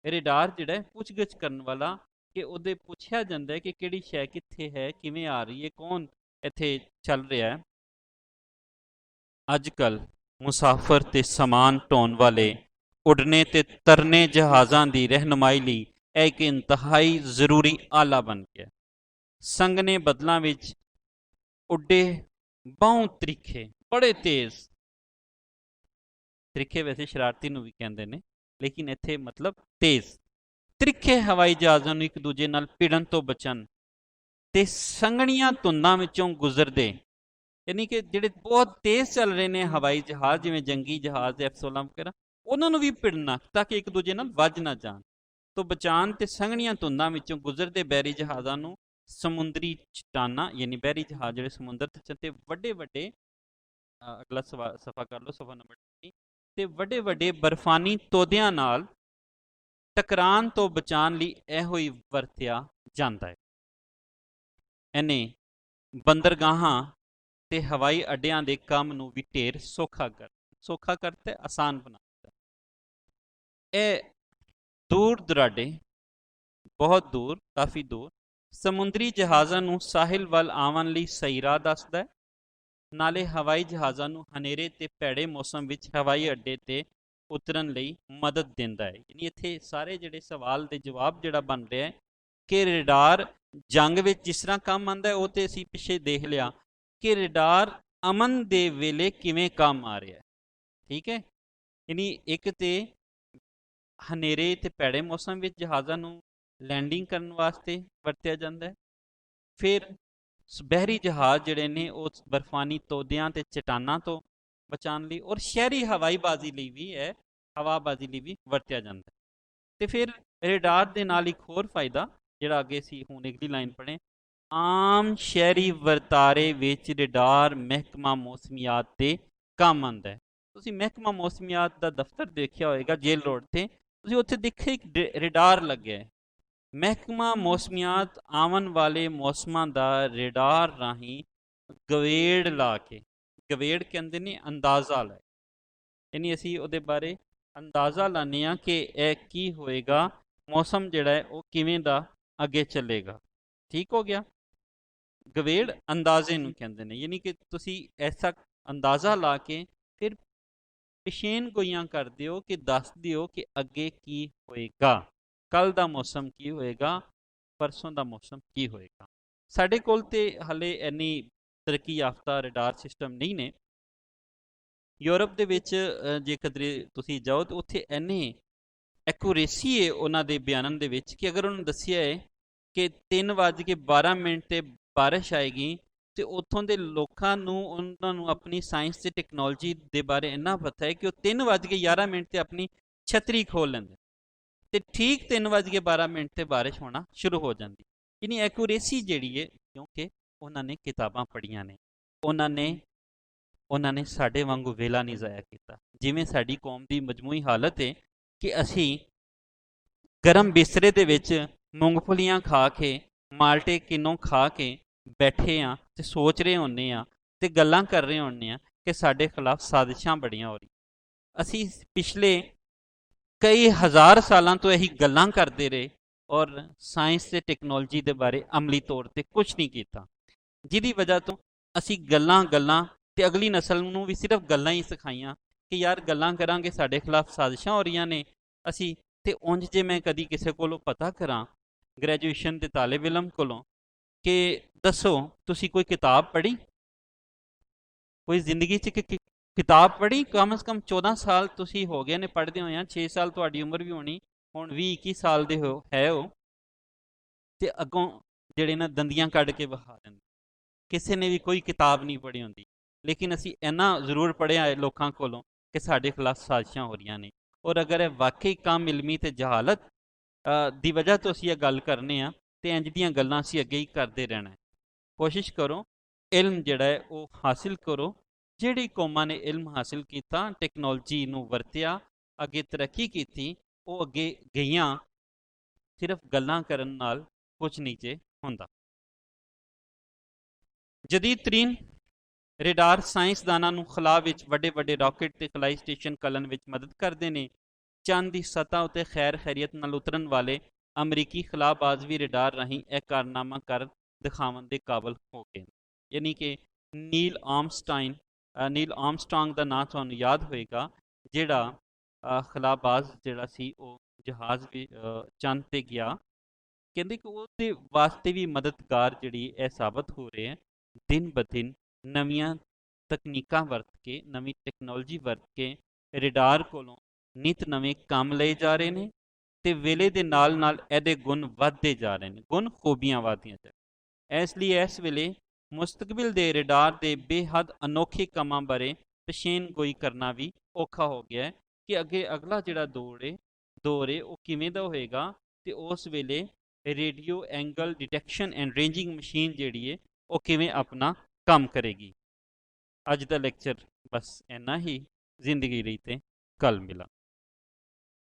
ਰੇਡਾਰ ਜਿਹੜਾ ਹੈ ਪੁੱਛਗਿੱਛ ਕਰਨ ਵਾਲਾ ਕਿ ਉਹਦੇ ਪੁੱਛਿਆ ਜਾਂਦਾ ਹੈ ਕਿ ਕਿਹੜੀ ਸ਼ੈ ਕਿੱਥੇ ਹੈ, ਕਿਵੇਂ ਆ ਰਹੀ ਹੈ, ਕੌਣ ਇੱਥੇ ਚੱਲ ਰਿਹਾ ਹੈ। ਅੱਜ ਕੱਲ੍ਹ ਮੁਸਾਫਰ ਤੇ ਸਮਾਨ ਢੋਣ ਵਾਲੇ ਉੱਡਣੇ ਤੇ ਤਰਨੇ ਜਹਾਜ਼ਾਂ ਦੀ ਰਹਿਨੁਮਾਈ ਲਈ ਇਹ ਇੱਕ ਇੰਤਹਾਈ ਜ਼ਰੂਰੀ ਆਲਾ ਬਣ ਗਿਆ। ਸੰਘਣੇ ਬੱਦਲਾਂ ਵਿੱਚ ਉੱਡੇ ਬਹੁ ਤਰੀਖੇ, ਬੜੇ ਤੇਜ਼ ਤਰੀਖੇ, ਵੈਸੇ ਸ਼ਰਾਰਤੀ ਨੂੰ ਵੀ ਕਹਿੰਦੇ ਨੇ ਲੇਕਿਨ ਇੱਥੇ ਮਤਲਬ ਤੇਜ਼ ਤਰੀਖੇ ਹਵਾਈ ਜਹਾਜ਼ਾਂ ਨੂੰ ਇੱਕ ਦੂਜੇ ਨਾਲ ਭਿੜਨ ਤੋਂ ਬਚਣ ਤੇ ਸੰਘਣੀਆਂ ਧੁੰਦਾਂ ਵਿੱਚੋਂ ਗੁਜ਼ਰਦੇ, ਯਾਨੀ ਕਿ ਜਿਹੜੇ ਬਹੁਤ ਤੇਜ਼ ਚੱਲ ਰਹੇ ਨੇ ਹਵਾਈ ਜਹਾਜ਼ ਜਿਵੇਂ ਜੰਗੀ ਜਹਾਜ਼ F-16 ਵਗੈਰਾ, ਉਹਨਾਂ ਨੂੰ ਵੀ ਭਿੜਨਾ ਤਾਂ ਕਿ ਇੱਕ ਦੂਜੇ ਨਾਲ ਵੱਜ ਨਾ ਜਾਣ ਤੋਂ ਬਚਾਉਣ ਤੇ ਸੰਘਣੀਆਂ ਧੁੰਦਾਂ ਵਿੱਚੋਂ ਗੁਜ਼ਰਦੇ ਬਹਿਰੀ ਜਹਾਜ਼ਾਂ ਨੂੰ ਸਮੁੰਦਰੀ ਚਟਾਨਾਂ, ਯਾਨੀ ਬਹਿਰੀ ਜਹਾਜ਼ ਜਿਹੜੇ ਸਮੁੰਦਰ ਤੇ ਵੱਡੇ ਵੱਡੇ, ਅਗਲਾ ਸਫਾ ਕਰ ਲਓ, ਸਫਾ ਨੰਬਰ 3, ਤੇ ਵੱਡੇ ਵੱਡੇ ਬਰਫਾਨੀ ਤੋਦਿਆਂ ਨਾਲ ਟਕਰਾਉਣ ਤੋਂ ਬਚਾਉਣ ਲਈ ਇਹੋ ਹੀ ਵਰਤਿਆ ਜਾਂਦਾ ਹੈ। ਇਹਨੇ ਬੰਦਰਗਾਹਾਂ ਤੇ ਹਵਾਈ ਅੱਡਿਆਂ ਦੇ ਕੰਮ ਨੂੰ ਵੀ ਢੇਰ ਸੌਖਾ ਕਰ ਤੇ ਆਸਾਨ ਬਣਾ ਦਿੱਤਾ। ਇਹ ਦੂਰ ਦੁਰਾਡੇ, ਬਹੁਤ ਦੂਰ, ਕਾਫੀ ਦੂਰ ਸਮੁੰਦਰੀ ਜਹਾਜ਼ਾਂ ਨੂੰ ਸਾਹਿਲ ਵੱਲ ਆਉਣ ਲਈ ਸਹੀ ਰਾਹ ਦੱਸਦਾ ਹੈ, ਨਾਲੇ ਹਵਾਈ ਜਹਾਜ਼ਾਂ ਨੂੰ ਹਨੇਰੇ ਤੇ ਭੈੜੇ ਮੌਸਮ ਵਿੱਚ ਹਵਾਈ ਅੱਡੇ ਤੇ ਉਤਰਨ ਲਈ ਮਦਦ ਦਿੰਦਾ ਹੈ। ਯਾਨੀ ਇੱਥੇ ਸਾਰੇ ਜਿਹੜੇ ਸਵਾਲ ਦੇ ਜਵਾਬ ਜਿਹੜਾ ਬਣ ਰਿਹਾ ਹੈ ਕਿ ਰਡਾਰ ਜੰਗ ਵਿੱਚ ਜਿਸ ਤਰ੍ਹਾਂ ਕੰਮ ਆਉਂਦਾ, ਉਹ ਤੇ ਅਸੀਂ ਪਿੱਛੇ ਦੇਖ ਲਿਆ ਕਿ ਰਡਾਰ ਅਮਨ ਦੇ ਵੇਲੇ ਕਿਵੇਂ ਕੰਮ ਆ ਰਿਹਾ। ਠੀਕ ਹੈ, ਯਾਨੀ ਇੱਕ ਤੇ ਹਨੇਰੇ ਤੇ ਭੈੜੇ ਮੌਸਮ ਵਿੱਚ ਜਹਾਜ਼ਾਂ ਨੂੰ ਲੈਂਡਿੰਗ ਕਰਨ ਵਾਸਤੇ ਵਰਤਿਆ ਜਾਂਦਾ ਹੈ। ਫਿਰ ਬਹਿਰੀ ਜਹਾਜ਼ ਜਿਹੜੇ ਨੇ ਉਹ ਬਰਫਾਨੀ ਤੋਦਿਆਂ ਤੇ ਚਟਾਨਾਂ ਤੋਂ ਬਚਾਉਣ ਲਈ, ਔਰ ਸ਼ਹਿਰੀ ਹਵਾਈਬਾਜ਼ੀ ਲਈ ਵੀ ਹਵਾਬਾਜ਼ੀ ਲਈ ਵੀ ਵਰਤਿਆ ਜਾਂਦਾ ਹੈ। ਤੇ ਫਿਰ ਰਡਾਰ ਦੇ ਨਾਲ ਇੱਕ ਹੋਰ ਫਾਇਦਾ ਜਿਹੜਾ ਅੱਗੇ ਅਸੀਂ ਹੁਣ ਅਗਲੀ ਲਾਈਨ ਪੜ੍ਹੇ, ਆਮ ਸ਼ਹਿਰੀ ਵਰਤਾਰੇ ਵਿੱਚ ਰਡਾਰ ਮਹਿਕਮਾ ਮੌਸਮੀਆਤ ਦੇ ਕੰਮ ਆਉਂਦਾ ਹੈ। ਤੁਸੀਂ ਮਹਿਕਮਾ ਮੌਸਮੀਆਤ ਦਾ ਦਫ਼ਤਰ ਦੇਖਿਆ ਹੋਏਗਾ ਜੇਲ੍ਹ ਰੋਡ ਤੇ, ਤੁਸੀਂ ਉੱਥੇ ਦੇਖਿਆ ਇੱਕ ਰਡਾਰ ਲੱਗਿਆ ਹੈ। ਮਹਿਕਮਾ ਮੌਸਮੀਆਤ ਆਉਣ ਵਾਲੇ ਮੌਸਮਾਂ ਦਾ ਰਡਾਰ ਰਾਹੀਂ ਗਵੇੜ ਲਾ ਕੇ, ਗਵੇੜ ਕਹਿੰਦੇ ਨੇ ਅੰਦਾਜ਼ਾ ਲੈ, ਯਾਨੀ ਅਸੀਂ ਉਹਦੇ ਬਾਰੇ ਅੰਦਾਜ਼ਾ ਲਾਉਂਦੇ ਹਾਂ ਕਿ ਇਹ ਕੀ ਹੋਏਗਾ, ਮੌਸਮ ਜਿਹੜਾ ਹੈ ਉਹ ਕਿਵੇਂ ਦਾ ਅੱਗੇ ਚੱਲੇਗਾ। ਠੀਕ ਹੋ ਗਿਆ, ਗਵੇੜ ਅੰਦਾਜ਼ੇ ਨੂੰ ਕਹਿੰਦੇ ਨੇ, ਯਾਨੀ ਕਿ ਤੁਸੀਂ ਐਸਾ ਅੰਦਾਜ਼ਾ ਲਾ ਕੇ ਫਿਰ ਪੇਸ਼ੇਨ ਗੋਈਆਂ ਕਰ ਦਿਓ ਕਿ ਦੱਸ ਦਿਓ ਕਿ ਅੱਗੇ ਕੀ ਹੋਏਗਾ, ਕੱਲ ਦਾ ਮੌਸਮ ਕੀ ਹੋਏਗਾ, ਪਰਸੋਂ ਦਾ ਮੌਸਮ ਕੀ ਹੋਏਗਾ। ਸਾਡੇ ਕੋਲ ਤੇ ਹਲੇ ਇੰਨੀ ਤਰੱਕੀ ਯਾਫਤਾ ਰਡਾਰ ਸਿਸਟਮ ਨਹੀਂ ਨੇ। ਯੂਰਪ ਦੇ ਵਿੱਚ ਜੇ ਕਦੇ ਤੁਸੀਂ ਜਾਓ ਤਾਂ ਉੱਥੇ ਇੰਨੀ ਐਕੂਰੇਸੀ ਹੈ ਉਹਨਾਂ ਦੇ ਬਿਆਨਨ ਦੇ ਵਿੱਚ ਕਿ ਅਗਰ ਉਹਨੂੰ ਦੱਸਿਆ ਹੈ ਕਿ 3:12 ਤੇ ਬਾਰਿਸ਼ ਆਏਗੀ, ਤੇ ਉੱਥੋਂ ਦੇ ਲੋਕਾਂ ਨੂੰ, ਉਹਨਾਂ ਨੂੰ ਆਪਣੀ ਸਾਇੰਸ ਤੇ ਟੈਕਨੋਲੋਜੀ ਦੇ ਬਾਰੇ ਇੰਨਾ ਪਤਾ ਹੈ ਕਿ ਉਹ 3:11 ਤੇ ਆਪਣੀ ਛਤਰੀ ਖੋਲ ਲੈਂਦੇ ਤੇ ਠੀਕ 3:12 ਤੇ ਬਾਰਿਸ਼ ਹੋਣਾ ਸ਼ੁਰੂ ਹੋ ਜਾਂਦੀ। ਯਾਨੀ ਐਕੂਰੇਸੀ ਜਿਹੜੀ ਹੈ, ਕਿਉਂਕਿ ਉਹਨਾਂ ਨੇ ਕਿਤਾਬਾਂ ਪੜ੍ਹੀਆਂ ਨੇ, ਉਹਨਾਂ ਨੇ ਸਾਡੇ ਵਾਂਗੂ ਵੇਲਾ ਨਹੀਂ ਜ਼ਾਇਆ ਕੀਤਾ। ਜਿਵੇਂ ਸਾਡੀ ਕੌਮ ਦੀ ਮਜਮੂਈ ਹਾਲਤ ਹੈ ਕਿ ਅਸੀਂ ਗਰਮ ਬਿਸਤਰੇ ਦੇ ਵਿੱਚ ਮੂੰਗਫਲੀਆਂ ਖਾ ਕੇ, ਮਾਲਟੇ ਕਿਨੋਂ ਖਾ ਕੇ ਬੈਠੇ ਹਾਂ ਤੇ ਸੋਚ ਰਹੇ ਹੁੰਦੇ ਹਾਂ ਤੇ ਗੱਲਾਂ ਕਰ ਰਹੇ ਹੁੰਦੇ ਹਾਂ ਕਿ ਸਾਡੇ ਖਿਲਾਫ ਸਾਜ਼ਿਸ਼ਾਂ ਬੜੀਆਂ ਹੋ ਰਹੀਆਂ। ਅਸੀਂ ਪਿਛਲੇ ਕਈ ਹਜ਼ਾਰ ਸਾਲਾਂ ਤੋਂ ਇਹੀ ਗੱਲਾਂ ਕਰਦੇ ਰਹੇ ਔਰ ਸਾਇੰਸ ਤੇ ਟੈਕਨੋਲੋਜੀ ਦੇ ਬਾਰੇ ਅਮਲੀ ਤੌਰ ਤੇ ਕੁਝ ਨਹੀਂ ਕੀਤਾ, ਜਿਹਦੀ ਵਜ੍ਹਾ ਤੋਂ ਅਸੀਂ ਗੱਲਾਂ ਤੇ ਅਗਲੀ ਨਸਲ ਨੂੰ ਵੀ ਸਿਰਫ ਗੱਲਾਂ ਹੀ ਸਿਖਾਈਆਂ ਕਿ ਯਾਰ ਗੱਲਾਂ ਕਰਾਂਗੇ ਸਾਡੇ ਖਿਲਾਫ ਸਾਜ਼ਿਸ਼ਾਂ ਹੋ ਰਹੀਆਂ ਨੇ। ਅਸੀਂ ਤੇ ਉਂਝ ਜੇ ਮੈਂ ਕਦੀ ਕਿਸੇ ਕੋਲੋਂ ਪਤਾ ਕਰਾਂ, ਗ੍ਰੈਜੂਏਸ਼ਨ ਦੇ ਤਾਲਿਬ ਇਲਮ ਕੋਲੋਂ, ਕਿ ਦੱਸੋ ਤੁਸੀਂ ਕੋਈ ਕਿਤਾਬ ਪੜ੍ਹੀ, ਕੋਈ ਜ਼ਿੰਦਗੀ 'ਚ ਕਿਤਾਬ ਪੜ੍ਹੀ, ਕਮ ਸੇ ਕਮ 14 ਸਾਲ ਤੁਸੀਂ ਹੋ ਗਏ ਨੇ ਪੜ੍ਹਦੇ ਹੋਏ ਆ, 6 ਸਾਲ ਤੁਹਾਡੀ ਉਮਰ ਵੀ ਹੋਣੀ, ਹੁਣ 20-21 ਸਾਲ ਦੇ ਹੈ ਉਹ, ਤੇ ਅੱਗੋਂ ਜਿਹੜੇ ਨਾ ਦੰਦੀਆਂ ਕੱਢ ਕੇ ਵਿਖਾ ਦਿੰਦੇ, ਕਿਸੇ ਨੇ ਵੀ ਕੋਈ ਕਿਤਾਬ ਨਹੀਂ ਪੜ੍ਹੀ ਹੁੰਦੀ। ਲੇਕਿਨ ਅਸੀਂ ਇੰਨਾ ਜ਼ਰੂਰ ਪੜ੍ਹਿਆ ਹੈ ਲੋਕਾਂ ਕੋਲੋਂ ਕਿ ਸਾਡੇ ਖਿਲਾਫ ਸਾਜ਼ਿਸ਼ਾਂ ਹੋ ਰਹੀਆਂ ਨੇ। ਔਰ ਅਗਰ ਇਹ ਵਾਕਈ ਕੰਮ ਇਲਮੀ ਤੇ ਜਹਾਲਤ ਦੀ ਵਜ੍ਹਾ ਤੋਂ ਅਸੀਂ ਇਹ ਗੱਲ ਕਰਨੇ ਆ, ਤੇ ਇੰਜ ਦੀਆਂ ਗੱਲਾਂ ਅਸੀਂ ਅੱਗੇ ਹੀ ਕਰਦੇ ਰਹਿਣਾ। ਕੋਸ਼ਿਸ਼ ਕਰੋ ਇਲਮ ਜਿਹੜਾ ਹੈ ਉਹ ਹਾਸਿਲ ਕਰੋ। ਜਿਹੜੀ ਕੌਮਾਂ ਨੇ ਇਲਮ ਹਾਸਿਲ ਕੀਤਾ, ਟੈਕਨੋਲੋਜੀ ਨੂੰ ਵਰਤਿਆ, ਅੱਗੇ ਤਰੱਕੀ ਕੀਤੀ, ਉਹ ਅੱਗੇ ਗਈਆਂ। ਸਿਰਫ ਗੱਲਾਂ ਕਰਨ ਨਾਲ ਕੁਝ ਨਹੀਂ ਜੇ ਹੁੰਦਾ। ਜਦੀਦ ਤਰੀਨ ਰਡਾਰ ਸਾਇੰਸਦਾਨਾਂ ਨੂੰ ਖਲਾ ਵਿੱਚ ਵੱਡੇ ਵੱਡੇ ਰਾਕਟ ਤੇ ਖਲਾਈ ਸਟੇਸ਼ਨ ਕਲਨ ਵਿੱਚ ਮਦਦ ਕਰਦੇ ਨੇ। ਚੰਦ ਦੀ ਸਤ੍ਹਾ ਉੱਤੇ ਖੈਰ ਖੈਰੀਅਤ ਨਾਲ ਉਤਰਨ ਵਾਲੇ ਅਮਰੀਕੀ ਖਲਾਬਾਜ਼ ਵੀ ਰਡਾਰ ਰਾਹੀਂ ਇਹ ਕਾਰਨਾਮਾ ਕਰ ਦਿਖਾਉਣ ਦੇ ਕਾਬਲ ਹੋ ਗਏ। ਯਾਨੀ ਕਿ ਨੀਲ ਆਰਮਸਟਰਾਂਗ ਦਾ ਨਾਂ ਤੁਹਾਨੂੰ ਯਾਦ ਹੋਏਗਾ, ਜਿਹੜਾ ਖਲਾਬਾਜ਼ ਜਿਹੜਾ ਸੀ ਉਹ ਜਹਾਜ਼ ਵੀ ਚੰਦ ਤੇ ਗਿਆ। ਕਹਿੰਦੇ ਕਿ ਉਹਦੇ ਵਾਸਤੇ ਵੀ ਮਦਦਗਾਰ ਜਿਹੜੀ ਇਹ ਸਾਬਤ ਹੋ ਰਹੇ ਹੈ। ਦਿਨ ਬ ਦਿਨ ਨਵੀਆਂ ਤਕਨੀਕਾਂ ਵਰਤ ਕੇ, ਨਵੀਂ ਟੈਕਨੋਲੋਜੀ ਵਰਤ ਕੇ ਰਡਾਰ ਕੋਲੋਂ ਨਿਤ ਨਵੇਂ ਕੰਮ ਲਏ ਜਾ ਰਹੇ ਨੇ ਤੇ ਵੇਲੇ ਦੇ ਨਾਲ ਨਾਲ ਇਹਦੇ ਗੁਣ ਵੱਧਦੇ ਜਾ ਰਹੇ ਨੇ, ਗੁਣ ਖੂਬੀਆਂ ਵੱਧਦੀਆਂ ਜਾ ਰਹੀਆਂ। ਇਸ ਲਈ ਇਸ ਵੇਲੇ ਮੁਸਤਕਬਲ ਦੇ ਰਡਾਰ ਦੇ ਬੇਹੱਦ ਅਨੋਖੇ ਕੰਮਾਂ ਬਾਰੇ ਪੇਸ਼ੇਨ ਗੋਈ ਕਰਨਾ ਵੀ ਔਖਾ ਹੋ ਗਿਆ ਹੈ ਕਿ ਅੱਗੇ ਅਗਲਾ ਜਿਹੜਾ ਦੌਰ ਹੈ ਉਹ ਕਿਵੇਂ ਦਾ ਹੋਏਗਾ, ਤੇ ਉਸ ਵੇਲੇ radio angle detection and ranging machine ਜਿਹੜੀ ਹੈ ਉਹ ਕਿਵੇਂ ਆਪਣਾ ਕੰਮ ਕਰੇਗੀ। ਅੱਜ ਦਾ ਲੈਕਚਰ ਬਸ ਇੰਨਾ ਹੀ। ਜ਼ਿੰਦਗੀ ਰਹੀ ਤੇ ਕੱਲ ਮਿਲਾ।